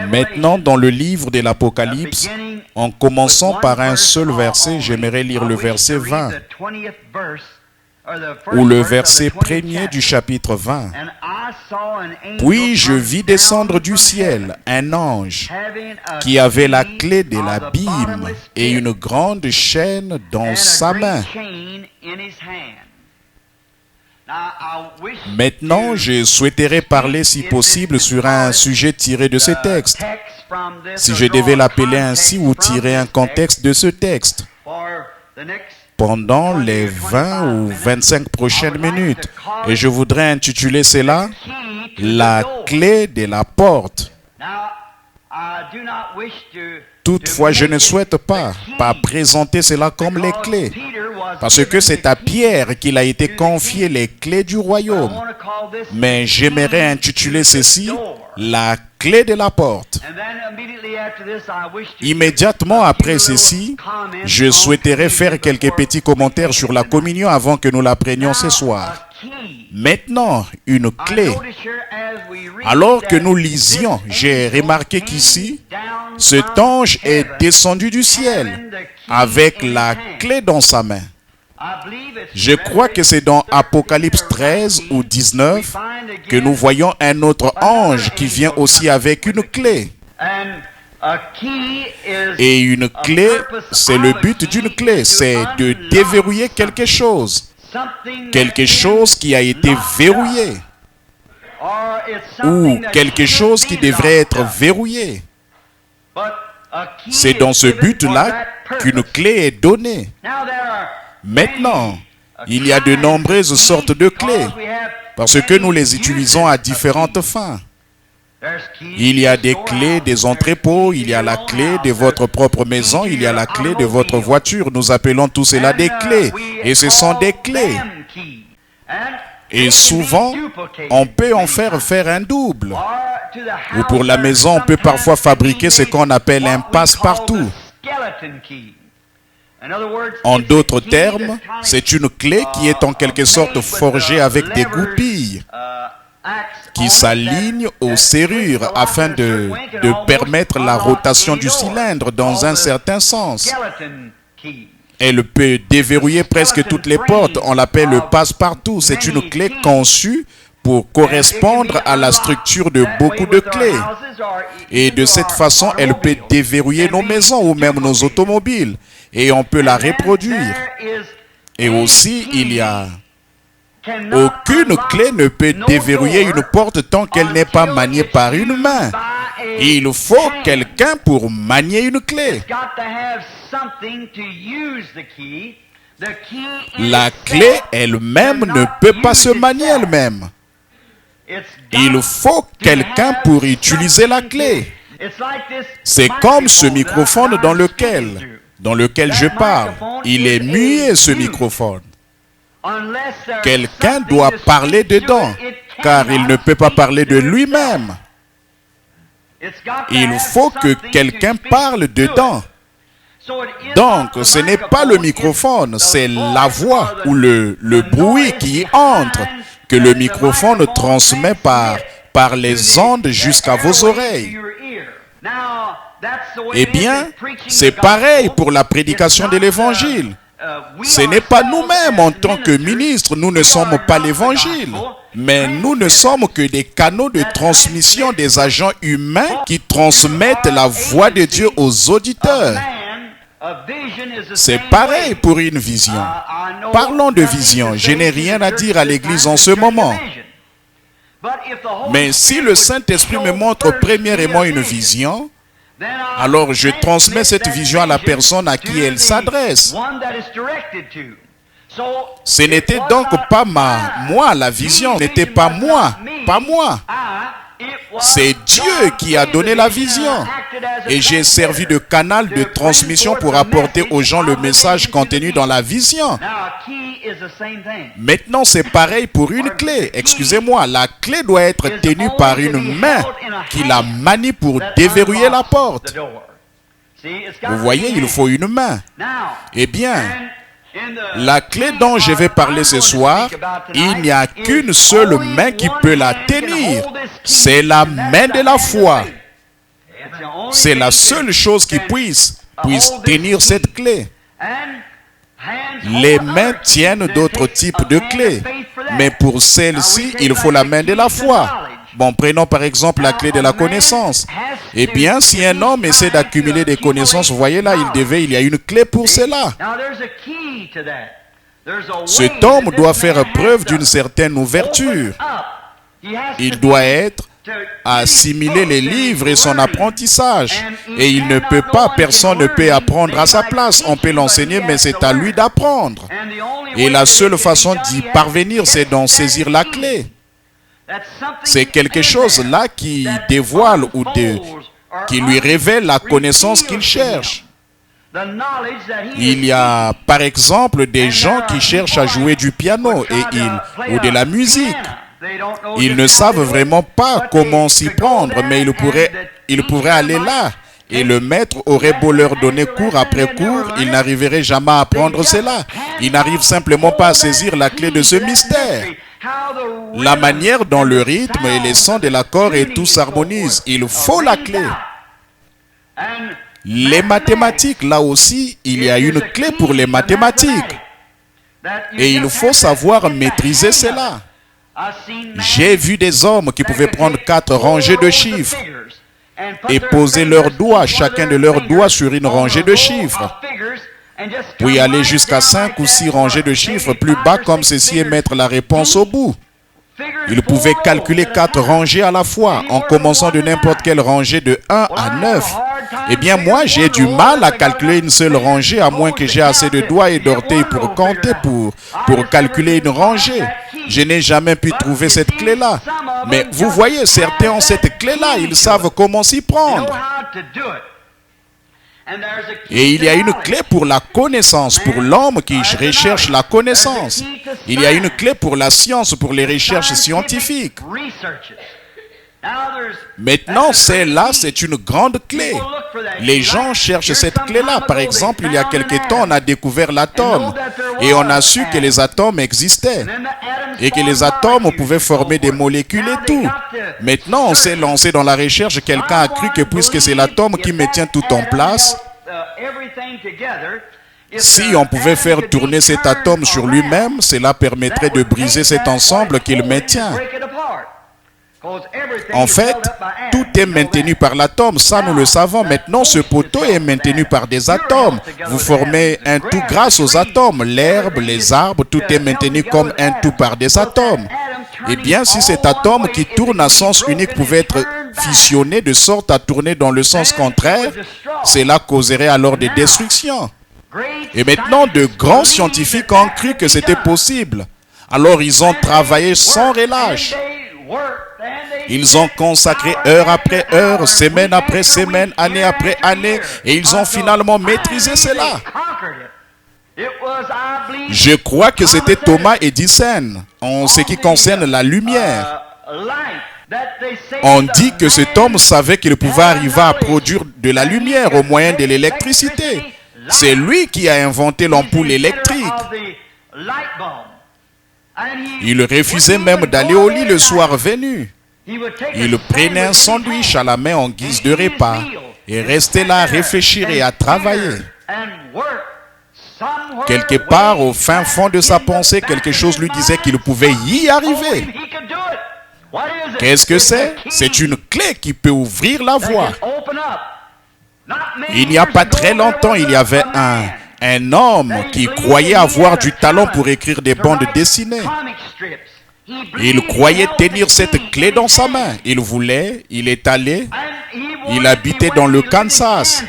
Maintenant, dans le livre de l'Apocalypse, en commençant par un seul verset, j'aimerais lire le verset 20. Ou le verset 1er du chapitre 20. Puis je vis descendre du ciel un ange qui avait la clé de l'abîme et une grande chaîne dans sa main. Maintenant, je souhaiterais parler, si possible, sur un sujet tiré de ce texte. Si je devais l'appeler ainsi ou tirer un contexte de ce texte. Pendant les 20 ou 25 prochaines minutes. Et je voudrais intituler cela « La clé de la porte ». Toutefois, je ne souhaite pas présenter cela comme les clés, parce que c'est à Pierre qu'il a été confié les clés du royaume. Mais j'aimerais intituler ceci « La clé de la porte ». Immédiatement après ceci, je souhaiterais faire quelques petits commentaires sur la communion avant que nous la prenions ce soir. Maintenant, une clé. Alors que nous lisions, j'ai remarqué qu'ici, cet ange est descendu du ciel avec la clé dans sa main. Je crois que c'est dans Apocalypse 13 ou 19 que nous voyons un autre ange qui vient aussi avec une clé. Et une clé, c'est le but d'une clé, c'est de déverrouiller quelque chose. Quelque chose qui a été verrouillé. Ou quelque chose qui devrait être verrouillé. C'est dans ce but-là qu'une clé est donnée. Maintenant, il y a de nombreuses sortes de clés, parce que nous les utilisons à différentes fins. Il y a des clés des entrepôts, il y a la clé de votre propre maison, il y a la clé de votre voiture. Nous appelons tout cela des clés. Et ce sont des clés. Et souvent, on peut en faire un double. Ou pour la maison, on peut parfois fabriquer ce qu'on appelle un passe-partout. En d'autres termes, c'est une clé qui est en quelque sorte forgée avec des goupilles qui s'alignent aux serrures afin de permettre la rotation du cylindre dans un certain sens. Elle peut déverrouiller presque toutes les portes. On l'appelle le passe-partout. C'est une clé conçue pour correspondre à la structure de beaucoup de clés. Et de cette façon, elle peut déverrouiller nos maisons ou même nos automobiles. Et on peut la reproduire. Et aussi, il y a... Aucune clé ne peut déverrouiller une porte tant qu'elle n'est pas maniée par une main. Il faut quelqu'un pour manier une clé. La clé elle-même ne peut pas se manier elle-même. Il faut quelqu'un pour utiliser la clé. C'est comme ce microphone dans lequel je parle. Il est muet, ce microphone. Quelqu'un doit parler dedans, car il ne peut pas parler de lui-même. Il faut que quelqu'un parle dedans. Donc, ce n'est pas le microphone, c'est la voix ou le bruit qui entre, que le microphone transmet par les ondes jusqu'à vos oreilles. Eh bien, c'est pareil pour la prédication de l'Évangile. Ce n'est pas nous-mêmes en tant que ministres, nous ne sommes pas l'Évangile, mais nous ne sommes que des canaux de transmission, des agents humains qui transmettent la voix de Dieu aux auditeurs. C'est pareil pour une vision. Parlons de vision. Je n'ai rien à dire à l'Église en ce moment. Mais si le Saint-Esprit me montre premièrement une vision, alors je transmets cette vision à la personne à qui elle s'adresse. Ce n'était donc pas moi, la vision n'était pas moi. C'est Dieu qui a donné la vision. Et j'ai servi de canal de transmission pour apporter aux gens le message contenu dans la vision. Maintenant, c'est pareil pour une clé. Excusez-moi, la clé doit être tenue par une main qui la manie pour déverrouiller la porte. Vous voyez, il faut une main. Eh bien, la clé dont je vais parler ce soir, il n'y a qu'une seule main qui peut la tenir. C'est la main de la foi. C'est la seule chose qui puisse tenir cette clé. Les mains tiennent d'autres types de clés, mais pour celle-ci, il faut la main de la foi. Bon, prenons par exemple la clé de la connaissance. Eh bien, si un homme essaie d'accumuler des connaissances, vous voyez là, il y a une clé pour cela. Cet homme doit faire preuve d'une certaine ouverture. Il doit assimiler les livres et son apprentissage. Et il ne peut pas, personne ne peut apprendre à sa place. On peut l'enseigner, mais c'est à lui d'apprendre. Et la seule façon d'y parvenir, c'est d'en saisir la clé. C'est quelque chose là qui dévoile ou qui lui révèle la connaissance qu'il cherche. Il y a par exemple des gens qui cherchent à jouer du piano ou de la musique. Ils ne savent vraiment pas comment s'y prendre, mais ils pourraient aller là. Et le maître aurait beau leur donner cours après cours, ils n'arriveraient jamais à apprendre cela. Ils n'arrivent simplement pas à saisir la clé de ce mystère. La manière dont le rythme et les sons de l'accord et tout s'harmonisent, il faut la clé. Les mathématiques, là aussi, il y a une clé pour les mathématiques. Et il faut savoir maîtriser cela. J'ai vu des hommes qui pouvaient prendre 4 rangées de chiffres et poser leurs doigts, chacun de leurs doigts sur une rangée de chiffres. Puis aller jusqu'à 5 ou 6 rangées de chiffres plus bas comme ceci et mettre la réponse au bout. Ils pouvaient calculer 4 rangées à la fois, en commençant de n'importe quelle rangée de 1 à 9. Eh bien moi, j'ai du mal à calculer une seule rangée, à moins que j'ai assez de doigts et d'orteils pour compter, pour calculer une rangée. Je n'ai jamais pu trouver cette clé-là. Mais vous voyez, certains ont cette clé-là, ils savent comment s'y prendre. Et il y a une clé pour la connaissance, pour l'homme qui recherche la connaissance. Il y a une clé pour la science, pour les recherches scientifiques. Maintenant, celle-là, c'est une grande clé. Les gens cherchent cette clé-là. Par exemple, il y a quelque temps, on a découvert l'atome. Et on a su que les atomes existaient. Et que les atomes pouvaient former des molécules et tout. Maintenant, on s'est lancé dans la recherche. Quelqu'un a cru que puisque c'est l'atome qui maintient tout en place, si on pouvait faire tourner cet atome sur lui-même, cela permettrait de briser cet ensemble qu'il maintient. En fait, tout est maintenu par l'atome, ça nous le savons. Maintenant, ce poteau est maintenu par des atomes. Vous formez un tout grâce aux atomes. L'herbe, les arbres, tout est maintenu comme un tout par des atomes. Eh bien, si cet atome qui tourne à sens unique pouvait être fissionné de sorte à tourner dans le sens contraire, cela causerait alors des destructions. Et maintenant, de grands scientifiques ont cru que c'était possible. Alors, ils ont travaillé sans relâche. Ils ont consacré heure après heure, semaine après semaine, année après année, et ils ont finalement maîtrisé cela. Je crois que c'était Thomas Edison, en ce qui concerne la lumière. On dit que cet homme savait qu'il pouvait arriver à produire de la lumière au moyen de l'électricité. C'est lui qui a inventé l'ampoule électrique. Il refusait même d'aller au lit le soir venu. Il prenait un sandwich à la main en guise de repas et restait là à réfléchir et à travailler. Quelque part, au fin fond de sa pensée, quelque chose lui disait qu'il pouvait y arriver. Qu'est-ce que c'est? C'est une clé qui peut ouvrir la voie. Il n'y a pas très longtemps, il y avait un homme qui croyait avoir du talent pour écrire des bandes dessinées. Il croyait tenir cette clé dans sa main. Il est allé, il habitait dans le Kansas.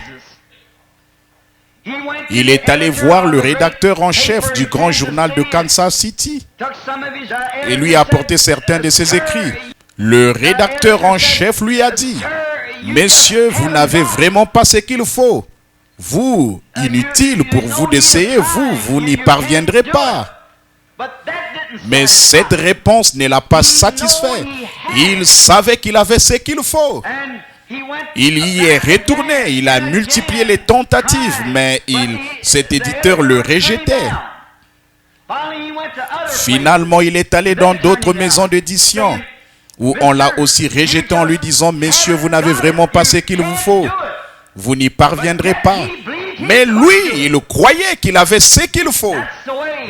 Il est allé voir le rédacteur en chef du grand journal de Kansas City et lui a apporté certains de ses écrits. Le rédacteur en chef lui a dit: « Messieurs, vous n'avez vraiment pas ce qu'il faut. Vous, inutile pour vous d'essayer, vous n'y parviendrez pas. » Mais cette réponse ne l'a pas satisfait. Il savait qu'il avait ce qu'il faut. Il y est retourné, il a multiplié les tentatives, mais cet éditeur le rejetait. Finalement, il est allé dans d'autres maisons d'édition, où on l'a aussi rejeté en lui disant: « Messieurs, vous n'avez vraiment pas ce qu'il vous faut. Vous n'y parviendrez pas. » Mais lui, il croyait qu'il avait ce qu'il faut.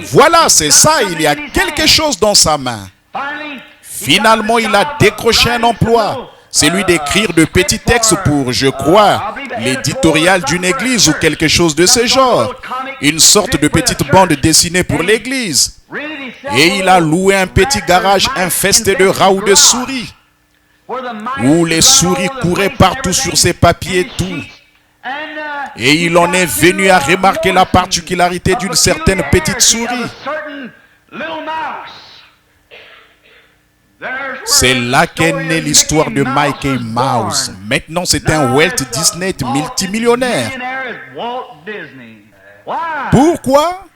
Voilà, c'est ça, il y a quelque chose dans sa main. Finalement, il a décroché un emploi. Celui d'écrire de petits textes pour, je crois, l'éditorial d'une église ou quelque chose de ce genre. Une sorte de petite bande dessinée pour l'église. Et il a loué un petit garage infesté de rats ou de souris, où les souris couraient partout sur ses papiers et tout. Et il en est venu à remarquer la particularité d'une certaine petite souris. C'est là qu'est née l'histoire de Mickey Mouse. Maintenant, c'est un Walt Disney multimillionnaire. Pourquoi?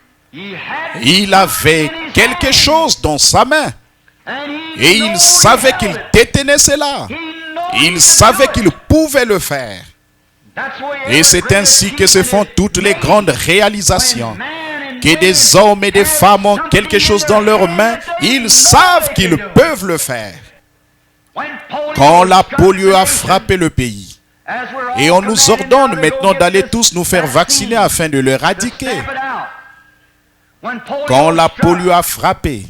Il avait quelque chose dans sa main. Et il savait qu'il détenait cela. Il savait qu'il pouvait le faire. Et c'est ainsi que se font toutes les grandes réalisations. Que des hommes et des femmes ont quelque chose dans leurs mains, ils savent qu'ils peuvent le faire. Quand la polio a frappé le pays, et on nous ordonne maintenant d'aller tous nous faire vacciner afin de l'éradiquer. Quand la polio a frappé,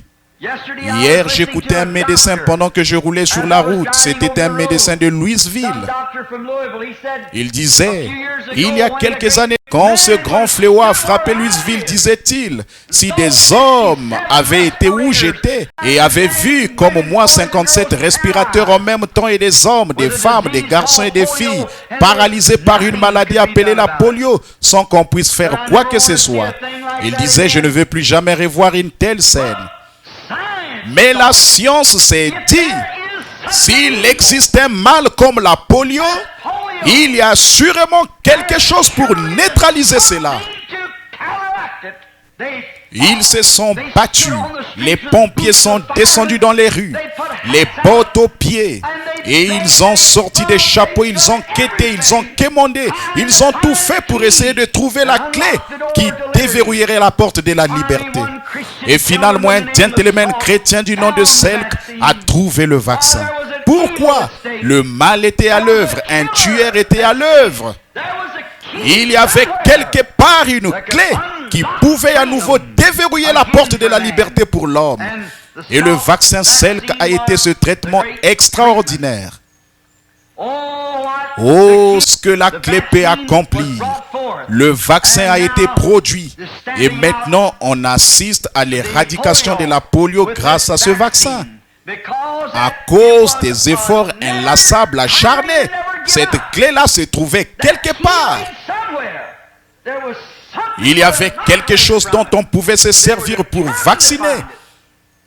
hier j'écoutais un médecin pendant que je roulais sur la route. C'était un médecin de Louisville. Il disait, il y a quelques années, quand ce grand fléau a frappé Louisville, disait-il, si des hommes avaient été où j'étais et avaient vu comme moi 57 respirateurs en même temps, et des hommes, des femmes, des garçons et des filles paralysés par une maladie appelée la polio sans qu'on puisse faire quoi que ce soit. Il disait, je ne veux plus jamais revoir une telle scène. Mais la science s'est dit, S'il existe un mal comme la polio, il y a sûrement quelque chose pour neutraliser cela. Ils se sont battus, les pompiers sont descendus dans les rues, les bottes aux pieds, et ils ont sorti des chapeaux, ils ont quêté, ils ont quémandé, ils ont tout fait pour essayer de trouver la clé qui déverrouillerait la porte de la liberté. Et finalement, un gentleman chrétien du nom de Selk a trouvé le vaccin. Pourquoi? Le mal était à l'œuvre, un tueur était à l'œuvre. Il y avait quelque part une clé qui pouvait à nouveau déverrouiller la porte de la liberté pour l'homme. Et le vaccin Selk a été ce traitement extraordinaire. Oh, ce que la clé peut accomplir. Le vaccin a été produit et maintenant on assiste à l'éradication de la polio grâce à ce vaccin. À cause des efforts inlassables, acharnés, cette clé-là se trouvait quelque part. Il y avait quelque chose dont on pouvait se servir pour vacciner.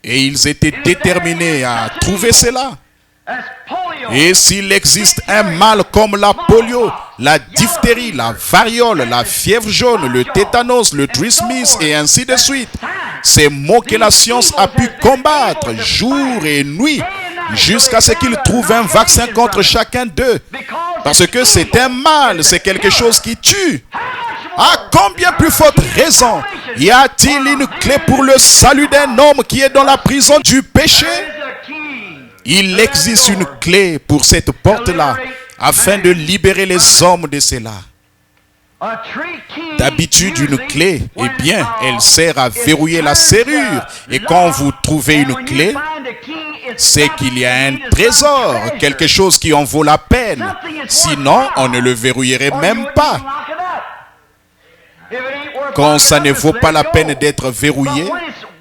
Et ils étaient déterminés à trouver cela. Et s'il existe un mal comme la polio, la diphtérie, la variole, la fièvre jaune, le tétanos, le trismus et ainsi de suite, ces maux que la science a pu combattre jour et nuit jusqu'à ce qu'ils trouvent un vaccin contre chacun d'eux. Parce que c'est un mal, c'est quelque chose qui tue. À combien plus forte raison y a-t-il une clé pour le salut d'un homme qui est dans la prison du péché? Il existe une clé pour cette porte-là afin de libérer les hommes de cela. D'habitude, une clé, eh bien, elle sert à verrouiller la serrure. Et quand vous trouvez une clé, c'est qu'il y a un trésor, quelque chose qui en vaut la peine. Sinon, on ne le verrouillerait même pas. Quand ça ne vaut pas la peine d'être verrouillé,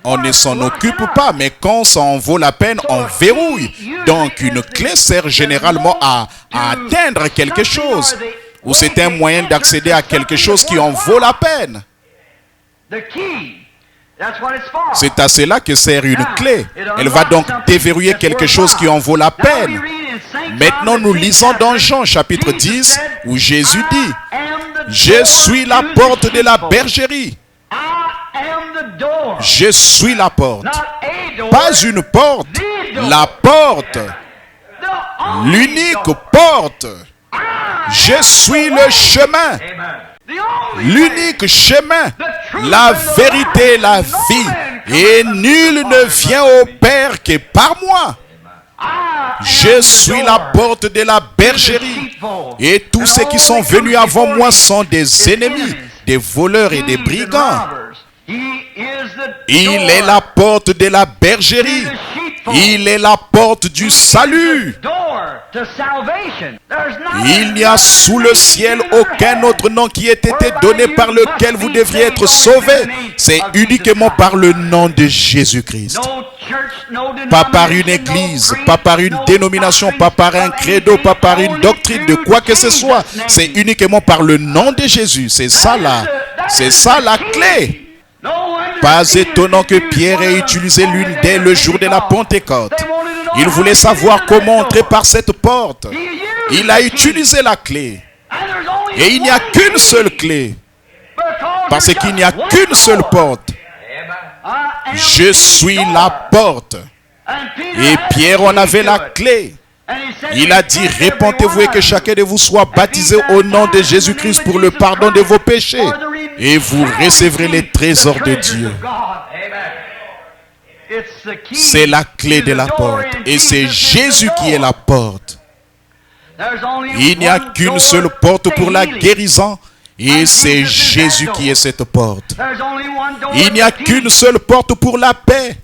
on ne s'en occupe pas, mais quand ça en vaut la peine, on verrouille. Donc une clé sert généralement à atteindre quelque chose, ou c'est un moyen d'accéder à quelque chose qui en vaut la peine. C'est à cela que sert une clé. Elle va donc déverrouiller quelque chose qui en vaut la peine. Maintenant, nous lisons dans Jean chapitre 10, où Jésus dit: je suis la porte de la bergerie. Je suis la porte. Pas une porte, la porte. L'unique porte. Je suis le chemin. L'unique chemin, la vérité, la vie. Et nul ne vient au Père que par moi. Je suis la porte de la bergerie. Et tous ceux qui sont venus avant moi sont des ennemis, des voleurs et des brigands. Il est la porte de la bergerie. Il est la porte du salut. Il n'y a sous le ciel aucun autre nom qui ait été donné par lequel vous devriez être sauvés. C'est uniquement par le nom de Jésus-Christ. Pas par une église, pas par une dénomination, pas par un credo, pas par une doctrine de quoi que ce soit. C'est uniquement par le nom de Jésus. C'est ça là. C'est ça la clé. Pas étonnant que Pierre ait utilisé l'une d'elles le jour de la Pentecôte. Il voulait savoir comment entrer par cette porte. Il a utilisé la clé. Et il n'y a qu'une seule clé. Parce qu'il n'y a qu'une seule porte. Je suis la porte. Et Pierre en avait la clé. Il a dit: répentez-vous et que chacun de vous soit baptisé au nom de Jésus-Christ pour le pardon de vos péchés. Et vous recevrez les trésors de Dieu. C'est la clé de la porte. Et c'est Jésus qui est la porte. Il n'y a qu'une seule porte pour la guérison. Et c'est Jésus qui est cette porte. Il n'y a qu'une seule porte pour la paix.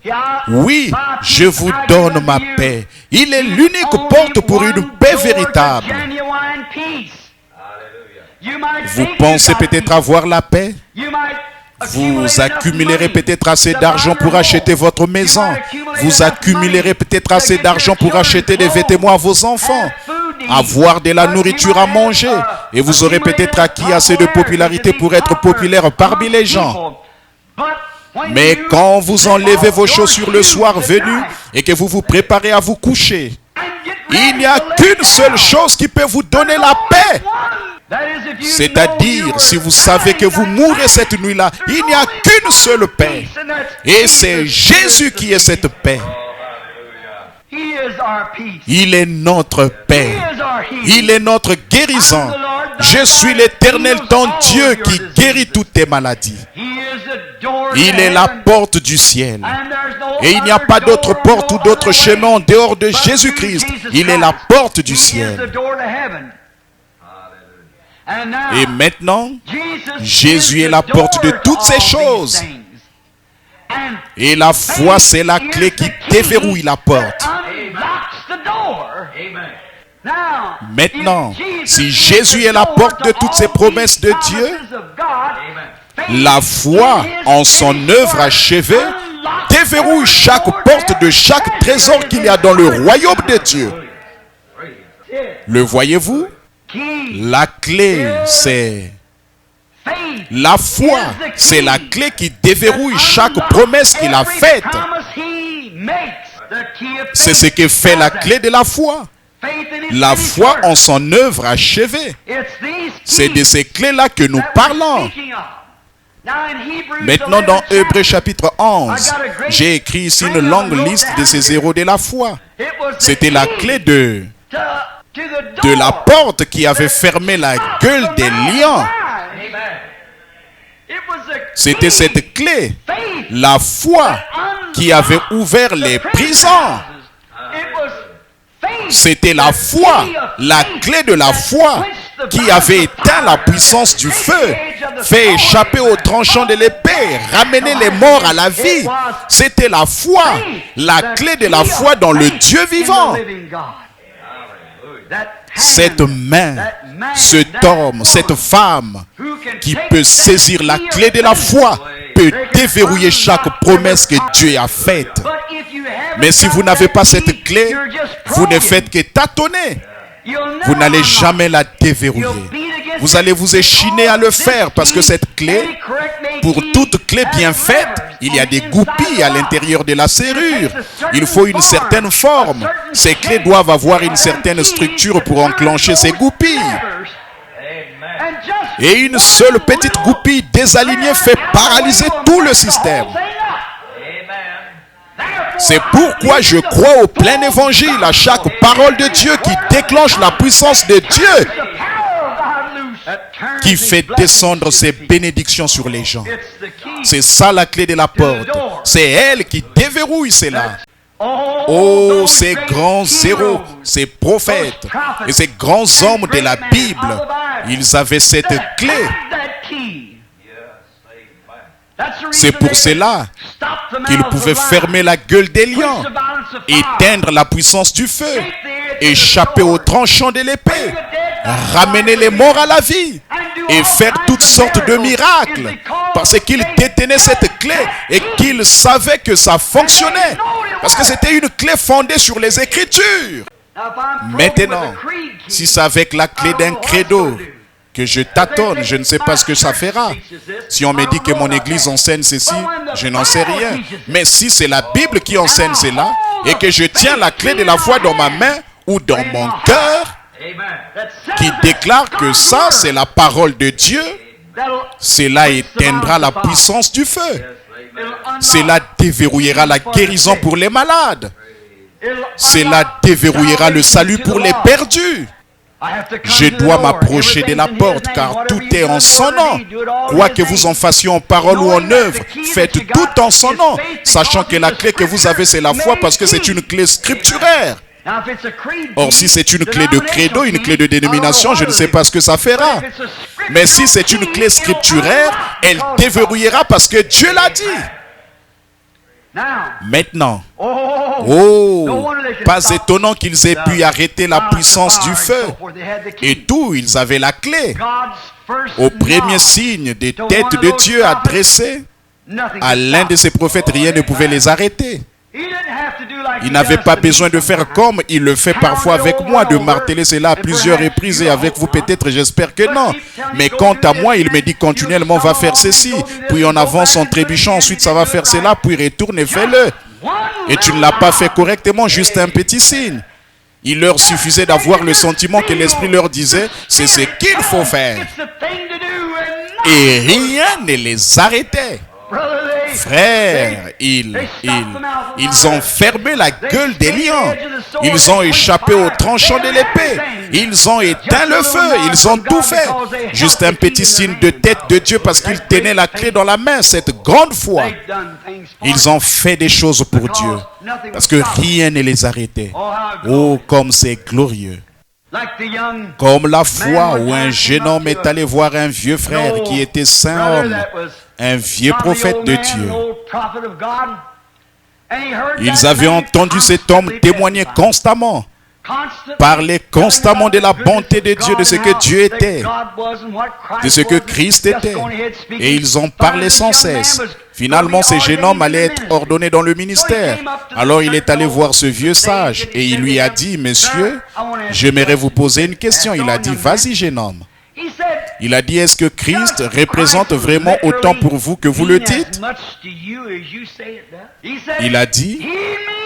Oui, je vous donne ma paix. Il est l'unique porte pour une paix véritable. Vous pensez peut-être avoir la paix? Vous accumulerez peut-être assez d'argent pour acheter votre maison. Vous accumulerez peut-être assez d'argent pour acheter des vêtements à vos enfants. Avoir de la nourriture à manger. Et vous aurez peut-être acquis assez de popularité pour être populaire parmi les gens. Mais quand vous enlevez vos chaussures le soir venu et que vous vous préparez à vous coucher, Il n'y a qu'une seule chose qui peut vous donner la paix. C'est-à-dire, si vous savez que vous mourrez cette nuit-là, il n'y a qu'une seule paix. Et c'est Jésus qui est cette paix. Il est notre paix. Il est notre guérison. Je suis l'Éternel, ton Dieu, qui guérit toutes tes maladies. Il est la porte du ciel. Et il n'y a pas d'autre porte ou d'autre chemin en dehors de Jésus-Christ. Il est la porte du ciel. Et maintenant, Jésus est la porte de toutes ces choses. Et la foi, c'est la clé qui déverrouille la porte. Maintenant, si Jésus est la porte de toutes ces promesses de Dieu, la foi en son œuvre achevée déverrouille chaque porte de chaque trésor qu'il y a dans le royaume de Dieu. Le voyez-vous? La clé, c'est la foi. C'est la clé qui déverrouille chaque promesse qu'il a faite. C'est ce que fait la clé de la foi. La foi en son œuvre achevée. C'est de ces clés-là que nous parlons. Maintenant, dans Hébreux chapitre 11, j'ai écrit ici une longue liste de ces héros de la foi. C'était la clé de la porte qui avait fermé la gueule des lions. C'était cette clé, la foi, qui avait ouvert les prisons. C'était la foi, la clé de la foi, qui avait éteint la puissance du feu, fait échapper aux tranchants de l'épée, ramener les morts à la vie. C'était la foi, la clé de la foi dans le Dieu vivant. Cette main, cet homme, cette femme qui peut saisir la clé de la foi peut déverrouiller chaque promesse que Dieu a faite. Mais si vous n'avez pas cette clé, vous ne faites que tâtonner. Vous n'allez jamais la déverrouiller. Vous allez vous échiner à le faire parce que cette clé, pour toute clé bien faite, il y a des goupilles à l'intérieur de la serrure. Il faut une certaine forme. Ces clés doivent avoir une certaine structure pour enclencher ces goupilles. Et une seule petite goupille désalignée fait paralyser tout le système. C'est pourquoi je crois au plein évangile, à chaque parole de Dieu qui déclenche la puissance de Dieu, qui fait descendre ses bénédictions sur les gens. C'est ça la clé de la porte. C'est elle qui déverrouille cela. Oh, ces grands héros, ces prophètes et ces grands hommes de la Bible, ils avaient cette clé. C'est pour cela qu'ils pouvaient fermer la gueule des lions, éteindre la puissance du feu, échapper aux tranchants de l'épée, ramener les morts à la vie et faire toutes sortes de miracles parce qu'ils détenaient cette clé et qu'ils savaient que ça fonctionnait parce que c'était une clé fondée sur les Écritures. Maintenant, si c'est avec la clé d'un credo que je tâtonne, je ne sais pas ce que ça fera. Si on me dit que mon église enseigne ceci, je n'en sais rien. Mais si c'est la Bible qui enseigne cela, et que je tiens la clé de la foi dans ma main ou dans mon cœur, qui déclare que ça, c'est la parole de Dieu, cela éteindra la puissance du feu. Cela déverrouillera la guérison pour les malades. Cela déverrouillera le salut pour les perdus. Je dois m'approcher de la porte car tout est en son nom. Quoi que vous en fassiez en parole ou en œuvre, faites tout en son nom, sachant que la clé que vous avez, c'est la foi parce que c'est une clé scripturaire. Or, si c'est une clé de credo, une clé de dénomination, je ne sais pas ce que ça fera. Mais si c'est une clé scripturaire, elle déverrouillera parce que Dieu l'a dit. Maintenant, oh, pas étonnant qu'ils aient pu arrêter la puissance du feu. Et tout, ils avaient la clé. Au premier signe des têtes de Dieu adressées à l'un de ses prophètes, rien ne pouvait les arrêter. Il n'avait pas besoin de faire comme il le fait parfois avec moi, de marteler cela à plusieurs reprises et avec vous peut-être, j'espère que non. Mais quant à moi, il me dit continuellement, va faire ceci, puis on avance en trébuchant, ensuite ça va faire cela, puis retourne et fais-le. Et tu ne l'as pas fait correctement, juste un petit signe. Il leur suffisait d'avoir le sentiment que l'Esprit leur disait, c'est ce qu'il faut faire. Et rien ne les arrêtait. Frères, ils ont fermé la gueule des lions. Ils ont échappé au tranchant de l'épée. Ils ont éteint le feu. Ils ont tout fait. Juste un petit signe de tête de Dieu parce qu'ils tenaient la clé dans la main, cette grande foi. Ils ont fait des choses pour Dieu parce que rien ne les arrêtait. Oh, comme c'est glorieux. Comme la fois où un jeune homme est allé voir un vieux frère qui était saint homme, un vieux prophète de Dieu. Ils avaient entendu cet homme témoigner constamment, parler constamment de la bonté de Dieu, de ce que Dieu était, de ce que Christ était. Et ils ont parlé sans cesse. Finalement, ce jeune homme allait être ordonné dans le ministère. Alors il est allé voir ce vieux sage et il lui a dit, « Monsieur, j'aimerais vous poser une question. » Il a dit, « Vas-y, jeune homme. » Il a dit, est-ce que Christ représente vraiment autant pour vous que vous le dites? Il a dit,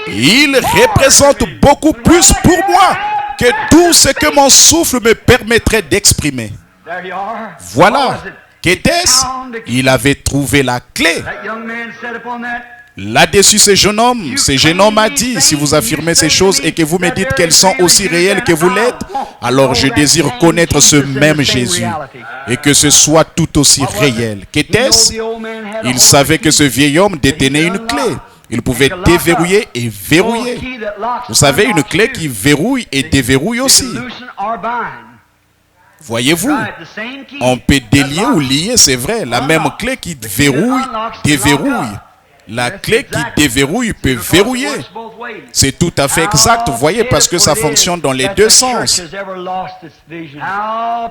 il représente beaucoup plus pour moi que tout ce que mon souffle me permettrait d'exprimer. Voilà. Qu'était-ce? Il avait trouvé la clé. Là-dessus, ce jeune homme a dit, si vous affirmez ces choses et que vous me dites qu'elles sont aussi réelles que vous l'êtes, alors je désire connaître ce même Jésus et que ce soit tout aussi réel. Qu'était-ce? Il savait que ce vieil homme détenait une clé. Il pouvait déverrouiller et verrouiller. Vous savez, une clé qui verrouille et déverrouille aussi. Voyez-vous, on peut délier ou lier, c'est vrai. La même clé qui verrouille, déverrouille. La clé qui déverrouille peut verrouiller. C'est tout à fait exact, vous voyez, parce que ça fonctionne dans les deux sens.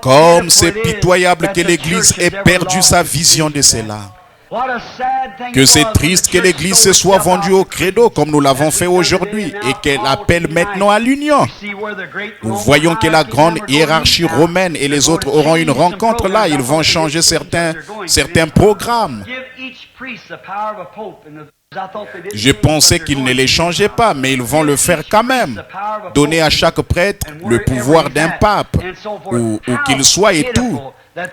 Comme c'est pitoyable que l'Église ait perdu sa vision de cela. Que c'est triste que l'Église se soit vendue au credo comme nous l'avons fait aujourd'hui et qu'elle appelle maintenant à l'union. Nous voyons que la grande hiérarchie romaine et les autres auront une rencontre là. Ils vont changer certains programmes. Je pensais qu'ils ne les changeaient pas, mais ils vont le faire quand même. Donner à chaque prêtre le pouvoir d'un pape, où qu'il soit et tout.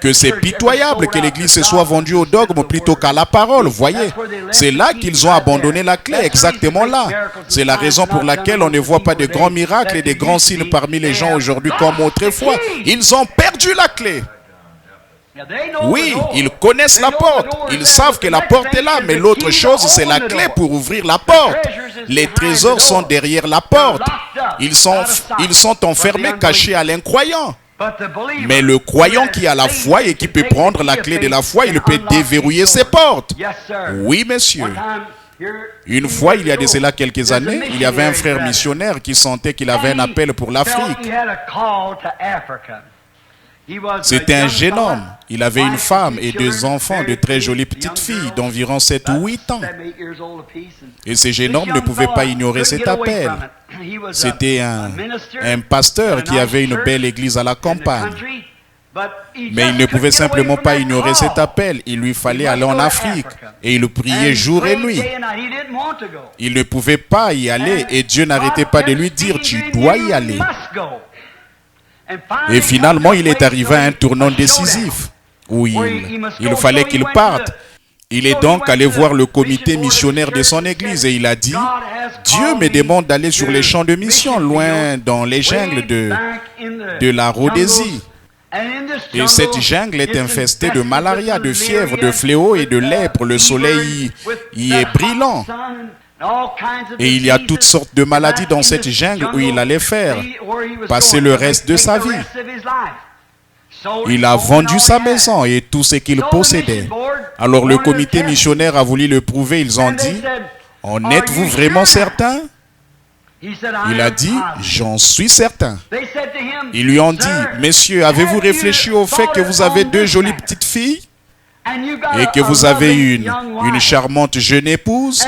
Que c'est pitoyable que l'Église se soit vendue au dogme plutôt qu'à la parole, voyez. C'est là qu'ils ont abandonné la clé, exactement là. C'est la raison pour laquelle on ne voit pas de grands miracles et de grands signes parmi les gens aujourd'hui comme autrefois. Ils ont perdu la clé. Oui, ils connaissent la porte. Ils savent que la porte est là, mais l'autre chose, c'est la clé pour ouvrir la porte. Les trésors sont derrière la porte. Ils sont enfermés, cachés à l'incroyant. Mais le croyant qui a la foi et qui peut prendre la clé de la foi, il peut déverrouiller ses portes. Oui, monsieur. Une fois, il y a de cela quelques années, il y avait un frère missionnaire qui sentait qu'il avait un appel pour l'Afrique. C'était un jeune homme. Il avait une femme et 2 enfants, de très jolies petites filles d'environ 7 ou 8 ans. Et ce jeune homme ne pouvait pas ignorer cet appel. C'était un pasteur qui avait une belle église à la campagne. Mais il ne pouvait simplement pas ignorer cet appel. Il lui fallait aller en Afrique. Et il priait jour et nuit. Il ne pouvait pas y aller et Dieu n'arrêtait pas de lui dire, tu dois y aller. Et finalement, il est arrivé à un tournant décisif où il fallait qu'il parte. Il est donc allé voir le comité missionnaire de son église et il a dit, Dieu me demande d'aller sur les champs de mission, loin dans les jungles de la Rhodésie. Et cette jungle est infestée de malaria, de fièvre, de fléaux et de lèpre. Le soleil y est brillant. Et il y a toutes sortes de maladies dans cette jungle où il allait passer le reste de sa vie. Il a vendu sa maison et tout ce qu'il possédait. Alors le comité missionnaire a voulu le prouver. Ils ont dit, en êtes-vous vraiment certain? Il a dit, j'en suis certain. Ils lui ont dit, messieurs, avez-vous réfléchi au fait que vous avez 2 jolies petites filles et que vous avez une charmante jeune épouse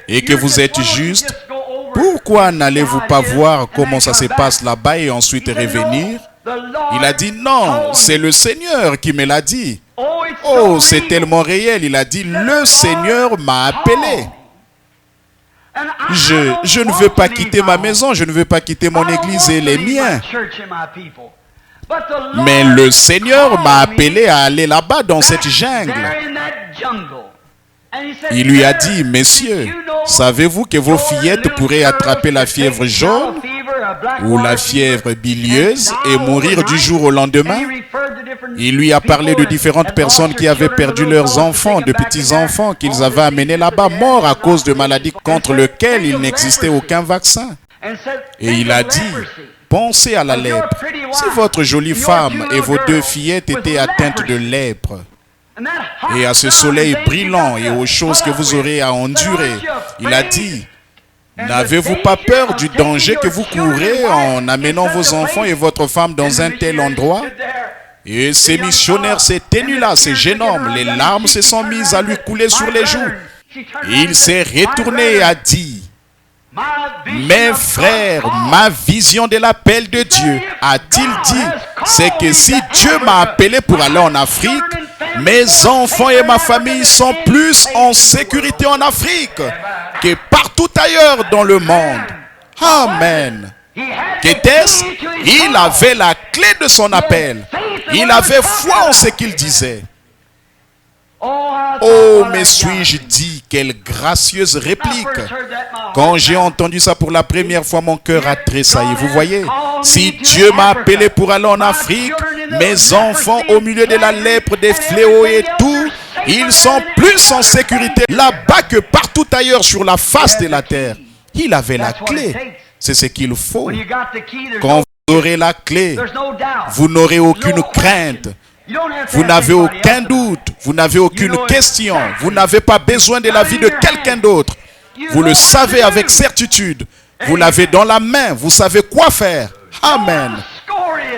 et que vous êtes juste? Pourquoi n'allez-vous pas voir comment ça se passe là-bas et ensuite revenir? Il a dit, non, c'est le Seigneur qui me l'a dit. Oh, c'est tellement réel. Il a dit, le Seigneur m'a appelé. Je ne veux pas quitter ma maison, je ne veux pas quitter mon église et les miens. Mais le Seigneur m'a appelé à aller là-bas dans cette jungle. Il lui a dit, messieurs, savez-vous que vos fillettes pourraient attraper la fièvre jaune ou la fièvre bilieuse et mourir du jour au lendemain? Il lui a parlé de différentes personnes qui avaient perdu leurs enfants, de petits-enfants qu'ils avaient amenés là-bas morts à cause de maladies contre lesquelles il n'existait aucun vaccin. Et il a dit, pensez à la lèpre. Si votre jolie femme et vos 2 fillettes étaient atteintes de lèpre, et à ce soleil brillant et aux choses que vous aurez à endurer, il a dit, n'avez-vous pas peur du danger que vous courez en amenant vos enfants et votre femme dans un tel endroit? Et ces missionnaires s'étaient nus là, ces jeunes hommes, les larmes se sont mises à lui couler sur les joues. Il s'est retourné et a dit, mes frères, ma vision de l'appel de Dieu, a-t-il dit, c'est que si Dieu m'a appelé pour aller en Afrique, mes enfants et ma famille sont plus en sécurité en Afrique que partout ailleurs dans le monde. Amen. Qu'était-ce? Il avait la clé de son appel. Il avait foi en ce qu'il disait. Oh, mais suis-je dit, quelle gracieuse réplique. Quand j'ai entendu ça pour la première fois, mon cœur a tressailli. Vous voyez, si Dieu m'a appelé pour aller en Afrique, mes enfants au milieu de la lèpre, des fléaux et tout, ils sont plus en sécurité là-bas que partout ailleurs sur la face de la terre. Il avait la clé. C'est ce qu'il faut. Quand vous aurez la clé, vous n'aurez aucune crainte. Vous n'avez aucun doute, vous n'avez aucune question, vous n'avez pas besoin de la vie de quelqu'un d'autre. Vous le savez avec certitude, vous l'avez dans la main, vous savez quoi faire. Amen.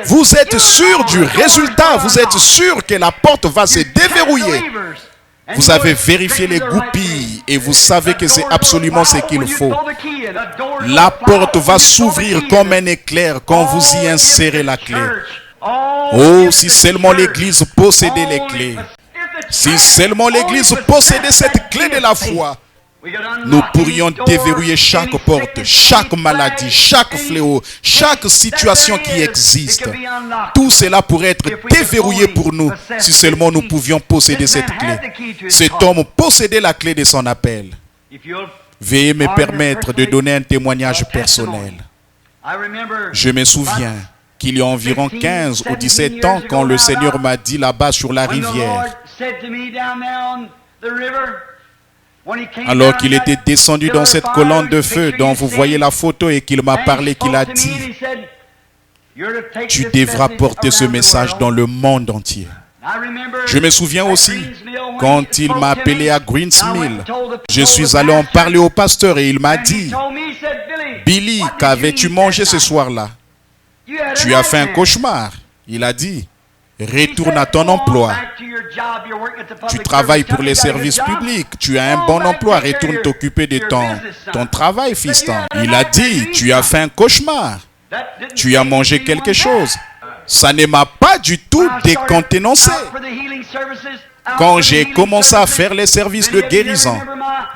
Vous êtes sûr du résultat, vous êtes sûr que la porte va se déverrouiller. Vous avez vérifié les goupilles et vous savez que c'est absolument ce qu'il faut. La porte va s'ouvrir comme un éclair quand vous y insérez la clé. Oh, si seulement l'Église possédait les clés. Si seulement l'Église possédait cette clé de la foi, nous pourrions déverrouiller chaque porte, chaque maladie, chaque fléau, chaque situation qui existe. Tout cela pourrait être déverrouillé pour nous si seulement nous pouvions posséder cette clé. Cet homme possédait la clé de son appel. Veuillez me permettre de donner un témoignage personnel. Je me souviens qu'il y a environ 15 ou 17 ans, quand le Seigneur m'a dit là-bas sur la rivière, alors qu'il était descendu dans cette colonne de feu dont vous voyez la photo et qu'il m'a parlé, qu'il a dit, tu devras porter ce message dans le monde entier. Je me souviens aussi, quand il m'a appelé à Greens Mill, je suis allé en parler au pasteur et il m'a dit, Billy, qu'avais-tu mangé ce soir-là? Tu as fait un cauchemar. Il a dit, retourne à ton emploi. Tu travailles pour les services publics. Tu as un bon emploi. Retourne t'occuper de ton travail, fiston. Il a dit, tu as fait un cauchemar. Tu as mangé quelque chose. Ça ne m'a pas du tout décontenancé. Quand j'ai commencé à faire les services de guérison,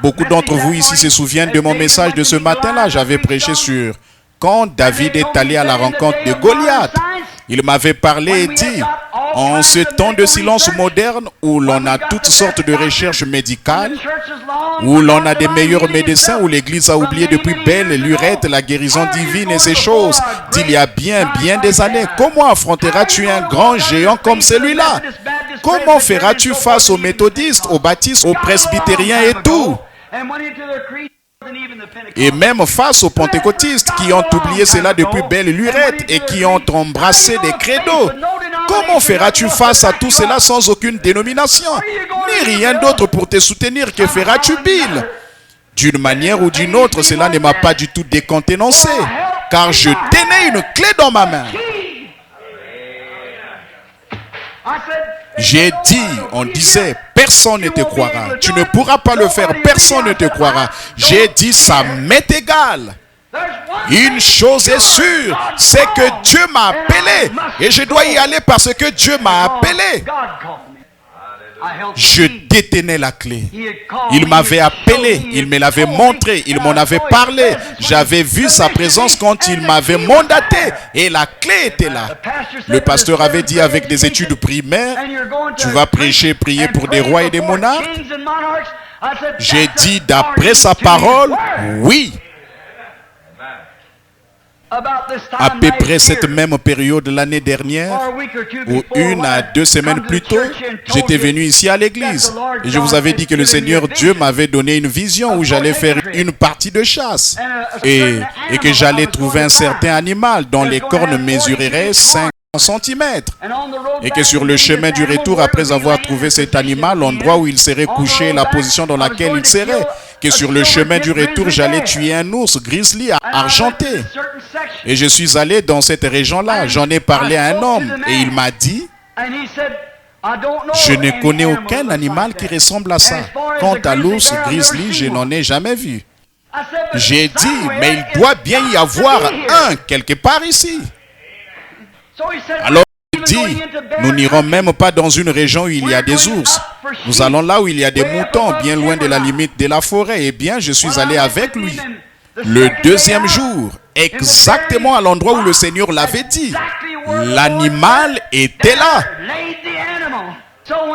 beaucoup d'entre vous ici se souviennent de mon message de ce matin-là. J'avais prêché sur quand David est allé à la rencontre de Goliath. Il m'avait parlé et dit, en ce temps de silence moderne où l'on a toutes sortes de recherches médicales, où l'on a des meilleurs médecins, où l'Église a oublié depuis belle lurette la guérison divine et ces choses d'il y a bien des années, comment affronteras-tu un grand géant comme celui-là? Comment feras-tu face aux méthodistes, aux baptistes, aux presbytériens et tout? Et même face aux pentecôtistes qui ont oublié cela depuis belle lurette et qui ont embrassé des credos. Comment feras-tu face à tout cela sans aucune dénomination, ni rien d'autre pour te soutenir? Que feras-tu, Bill? D'une manière ou d'une autre, cela ne m'a pas du tout décontenancé, car je tenais une clé dans ma main. J'ai dit, on disait, personne ne te croira. Tu ne pourras pas le faire, personne ne te croira. J'ai dit, ça m'est égal. Une chose est sûre, c'est que Dieu m'a appelé. Et je dois y aller parce que Dieu m'a appelé. Je détenait la clé. Il m'avait appelé, il me l'avait montré, il m'en avait parlé. J'avais vu sa présence quand il m'avait mandaté et la clé était là. Le pasteur avait dit avec des études primaires, tu vas prêcher, prier pour des rois et des monarques. J'ai dit d'après sa parole, oui. À peu près cette même période l'année dernière, ou 1 à 2 semaines plus tôt, j'étais venu ici à l'église. Et je vous avais dit que le Seigneur Dieu m'avait donné une vision où j'allais faire une partie de chasse. Et que j'allais trouver un certain animal dont les cornes mesureraient 5 cm. Et que sur le chemin du retour, après avoir trouvé cet animal, l'endroit où il serait couché, la position dans laquelle il serait, que sur le chemin du retour, j'allais tuer un ours grizzly argenté. Et je suis allé dans cette région-là. J'en ai parlé à un homme et il m'a dit, je ne connais aucun animal qui ressemble à ça. Quant à l'ours grizzly, je n'en ai jamais vu. J'ai dit, mais il doit bien y avoir un quelque part ici. Alors il dit, nous n'irons même pas dans une région où il y a des ours. Nous allons là où il y a des moutons, bien loin de la limite de la forêt. Eh bien, je suis allé avec lui. Le deuxième jour, exactement à l'endroit où le Seigneur l'avait dit, l'animal était là.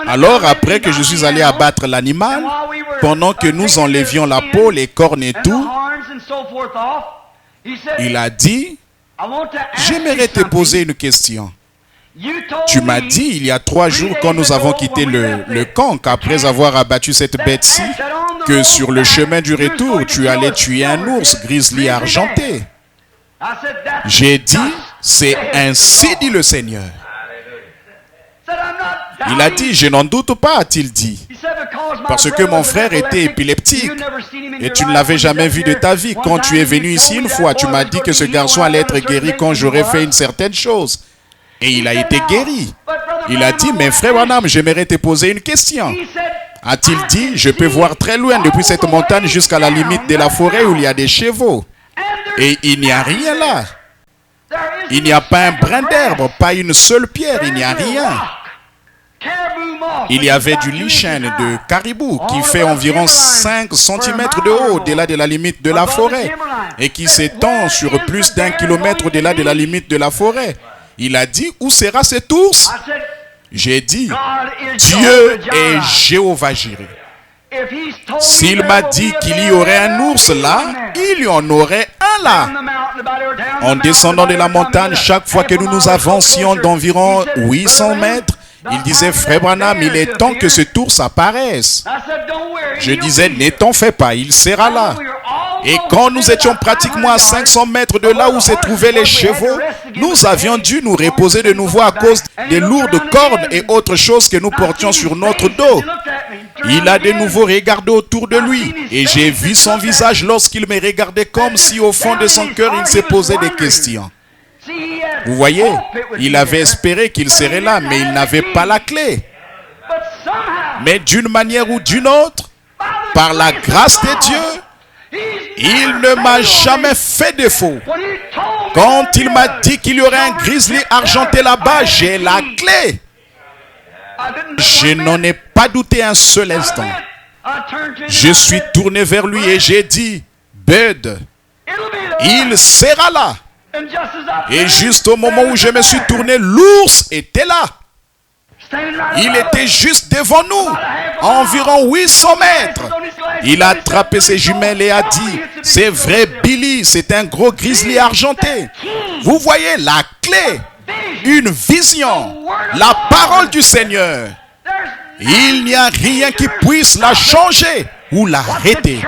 Alors, après que je suis allé abattre l'animal, pendant que nous enlevions la peau, les cornes et tout, il a dit, j'aimerais te poser une question. Tu m'as dit il y a 3 jours quand nous avons quitté le camp qu'après avoir abattu cette bête-ci, que sur le chemin du retour, tu allais tuer un ours grizzly argenté. J'ai dit, c'est ainsi dit le Seigneur. Il a dit, je n'en doute pas, a-t-il dit. Parce que mon frère était épileptique et tu ne l'avais jamais vu de ta vie. Quand tu es venu ici une fois, tu m'as dit que ce garçon allait être guéri quand j'aurais fait une certaine chose. Et il a été guéri. Il a dit, mais frère Branham, j'aimerais te poser une question. A-t-il dit, je peux voir très loin depuis cette montagne jusqu'à la limite de la forêt où il y a des chevaux. Et il n'y a rien là. Il n'y a pas un brin d'herbe, pas une seule pierre, il n'y a rien. Il y avait du lichen de caribou qui fait environ 5 cm de haut au-delà de la limite de la forêt et qui s'étend sur plus d'1 kilomètre au-delà de la limite de la forêt. Il a dit, où sera cet ours? J'ai dit, Dieu est Jéhovah Jireh. S'il m'a dit qu'il y aurait un ours là, il y en aurait un là. En descendant de la montagne, chaque fois que nous nous avancions d'environ 800 mètres, il disait, frère Branham, il est temps que cet ours apparaisse. Je disais, ne t'en fais pas, il sera là. Et quand nous étions pratiquement à 500 mètres de là où se trouvaient les chevaux, nous avions dû nous reposer de nouveau à cause des lourdes cornes et autres choses que nous portions sur notre dos. Il a de nouveau regardé autour de lui et j'ai vu son visage lorsqu'il me regardait comme si au fond de son cœur il se posait des questions. Vous voyez, il avait espéré qu'il serait là, mais il n'avait pas la clé. Mais d'une manière ou d'une autre, par la grâce de Dieu, il ne m'a jamais fait défaut. Quand il m'a dit qu'il y aurait un grizzly argenté là-bas, j'ai la clé. Je n'en ai pas douté un seul instant. Je suis tourné vers lui et j'ai dit, Bud, il sera là. Et juste au moment où je me suis tourné, l'ours était là. Il était juste devant nous, à environ 800 mètres. Il a attrapé ses jumelles et a dit, c'est vrai Billy, c'est un gros grizzly argenté. Vous voyez la clé, une vision, la parole du Seigneur. Il n'y a rien qui puisse la changer ou l'arrêter.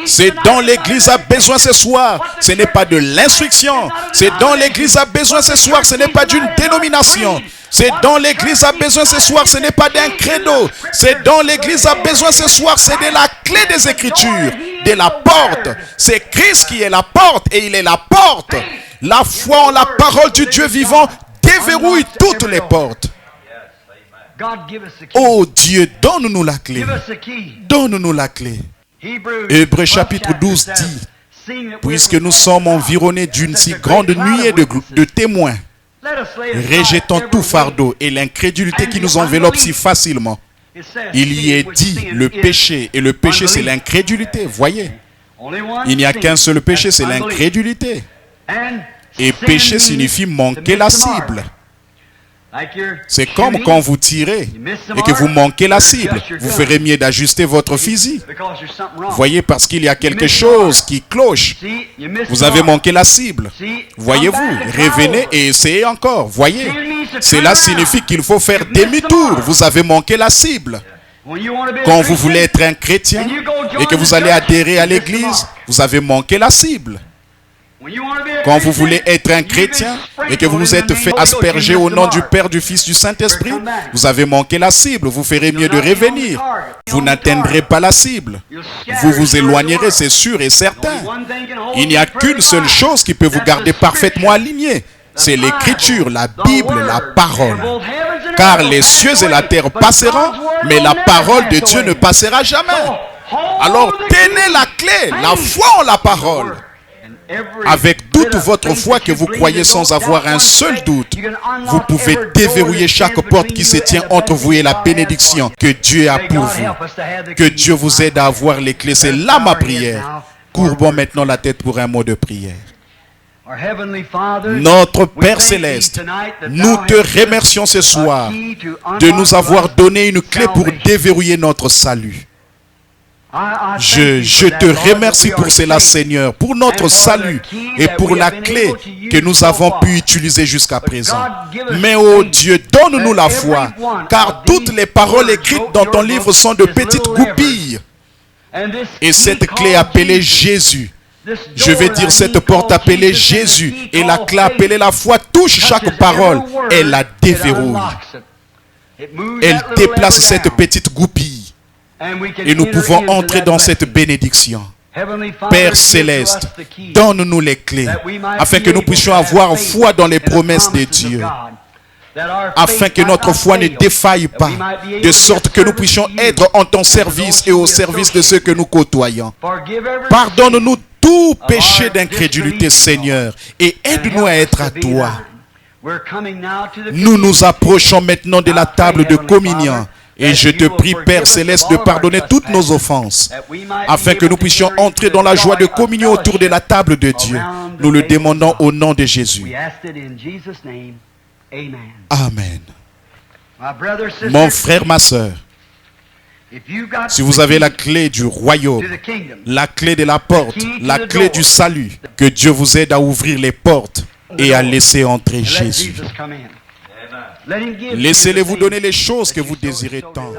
C'est dont l'Église a besoin ce soir. Ce n'est pas de l'instruction. C'est dont l'Église a besoin ce soir. Ce n'est pas d'une dénomination. C'est dont l'Église a besoin ce soir. Ce n'est pas d'un credo. C'est dont l'Église a besoin ce soir. C'est de la clé des Écritures, de la porte. C'est Christ qui est la porte et il est la porte. La foi en la parole du Dieu vivant déverrouille toutes les portes. Oh Dieu, donne-nous la clé. Donne-nous la clé. Hébreux chapitre 12 dit, puisque nous sommes environnés d'une si grande nuée de témoins, rejetons tout fardeau et l'incrédulité qui nous enveloppe si facilement Il y est dit le péché, et le péché c'est l'incrédulité, voyez. Il n'y a qu'un seul péché, c'est l'incrédulité. Et péché signifie manquer la cible. C'est comme quand vous tirez et que vous manquez la cible. Vous ferez mieux d'ajuster votre fusil. Voyez, parce qu'il y a quelque chose qui cloche. Vous avez manqué la cible. Voyez-vous, revenez et essayez encore. Voyez, cela signifie qu'il faut faire demi-tour. Vous avez manqué la cible. Quand vous voulez être un chrétien et que vous allez adhérer à l'église, vous avez manqué la cible. Quand vous voulez être un chrétien et que vous vous êtes fait asperger au nom du Père, du Fils, du Saint-Esprit, vous avez manqué la cible. Vous ferez mieux de revenir. Vous n'atteindrez pas la cible. Vous vous éloignerez, c'est sûr et certain. Il n'y a qu'une seule chose qui peut vous garder parfaitement aligné. C'est l'écriture, la Bible, la parole. Car les cieux et la terre passeront, mais la parole de Dieu ne passera jamais. Alors tenez la clé, la foi en la parole. Avec toute votre foi que vous croyez sans avoir un seul doute, vous pouvez déverrouiller chaque porte qui se tient entre vous et la bénédiction que Dieu a pour vous. Que Dieu vous aide à avoir les clés. C'est là ma prière. Courbons maintenant la tête pour un mot de prière. Notre Père Céleste, nous te remercions ce soir de nous avoir donné une clé pour déverrouiller notre salut. Je te remercie pour cela, Seigneur, pour notre salut et pour la clé que nous avons pu utiliser jusqu'à présent. Mais oh Dieu, donne-nous la foi, car toutes les paroles écrites dans ton livre sont de petites goupilles. Et cette clé appelée Jésus, je vais dire cette porte appelée Jésus, et la clé appelée la foi touche chaque parole et la déverrouille. Elle déplace cette petite goupille. Et nous pouvons entrer dans cette bénédiction. Père Céleste, donne-nous les clés, afin que nous puissions avoir foi dans les promesses de Dieu, afin que notre foi ne défaille pas, de sorte que nous puissions être en ton service et au service de ceux que nous côtoyons. Pardonne-nous tout péché d'incrédulité, Seigneur, et aide-nous à être à toi. Nous nous approchons maintenant de la table de communion. Et je te prie, Père Céleste, de pardonner toutes nos offenses, afin que nous puissions entrer dans la joie de communion autour de la table de Dieu. Nous le demandons au nom de Jésus. Amen. Mon frère, ma soeur, si vous avez la clé du royaume, la clé de la porte, la clé du salut, que Dieu vous aide à ouvrir les portes et à laisser entrer Jésus. Laissez-les vous donner les choses que vous désirez tant.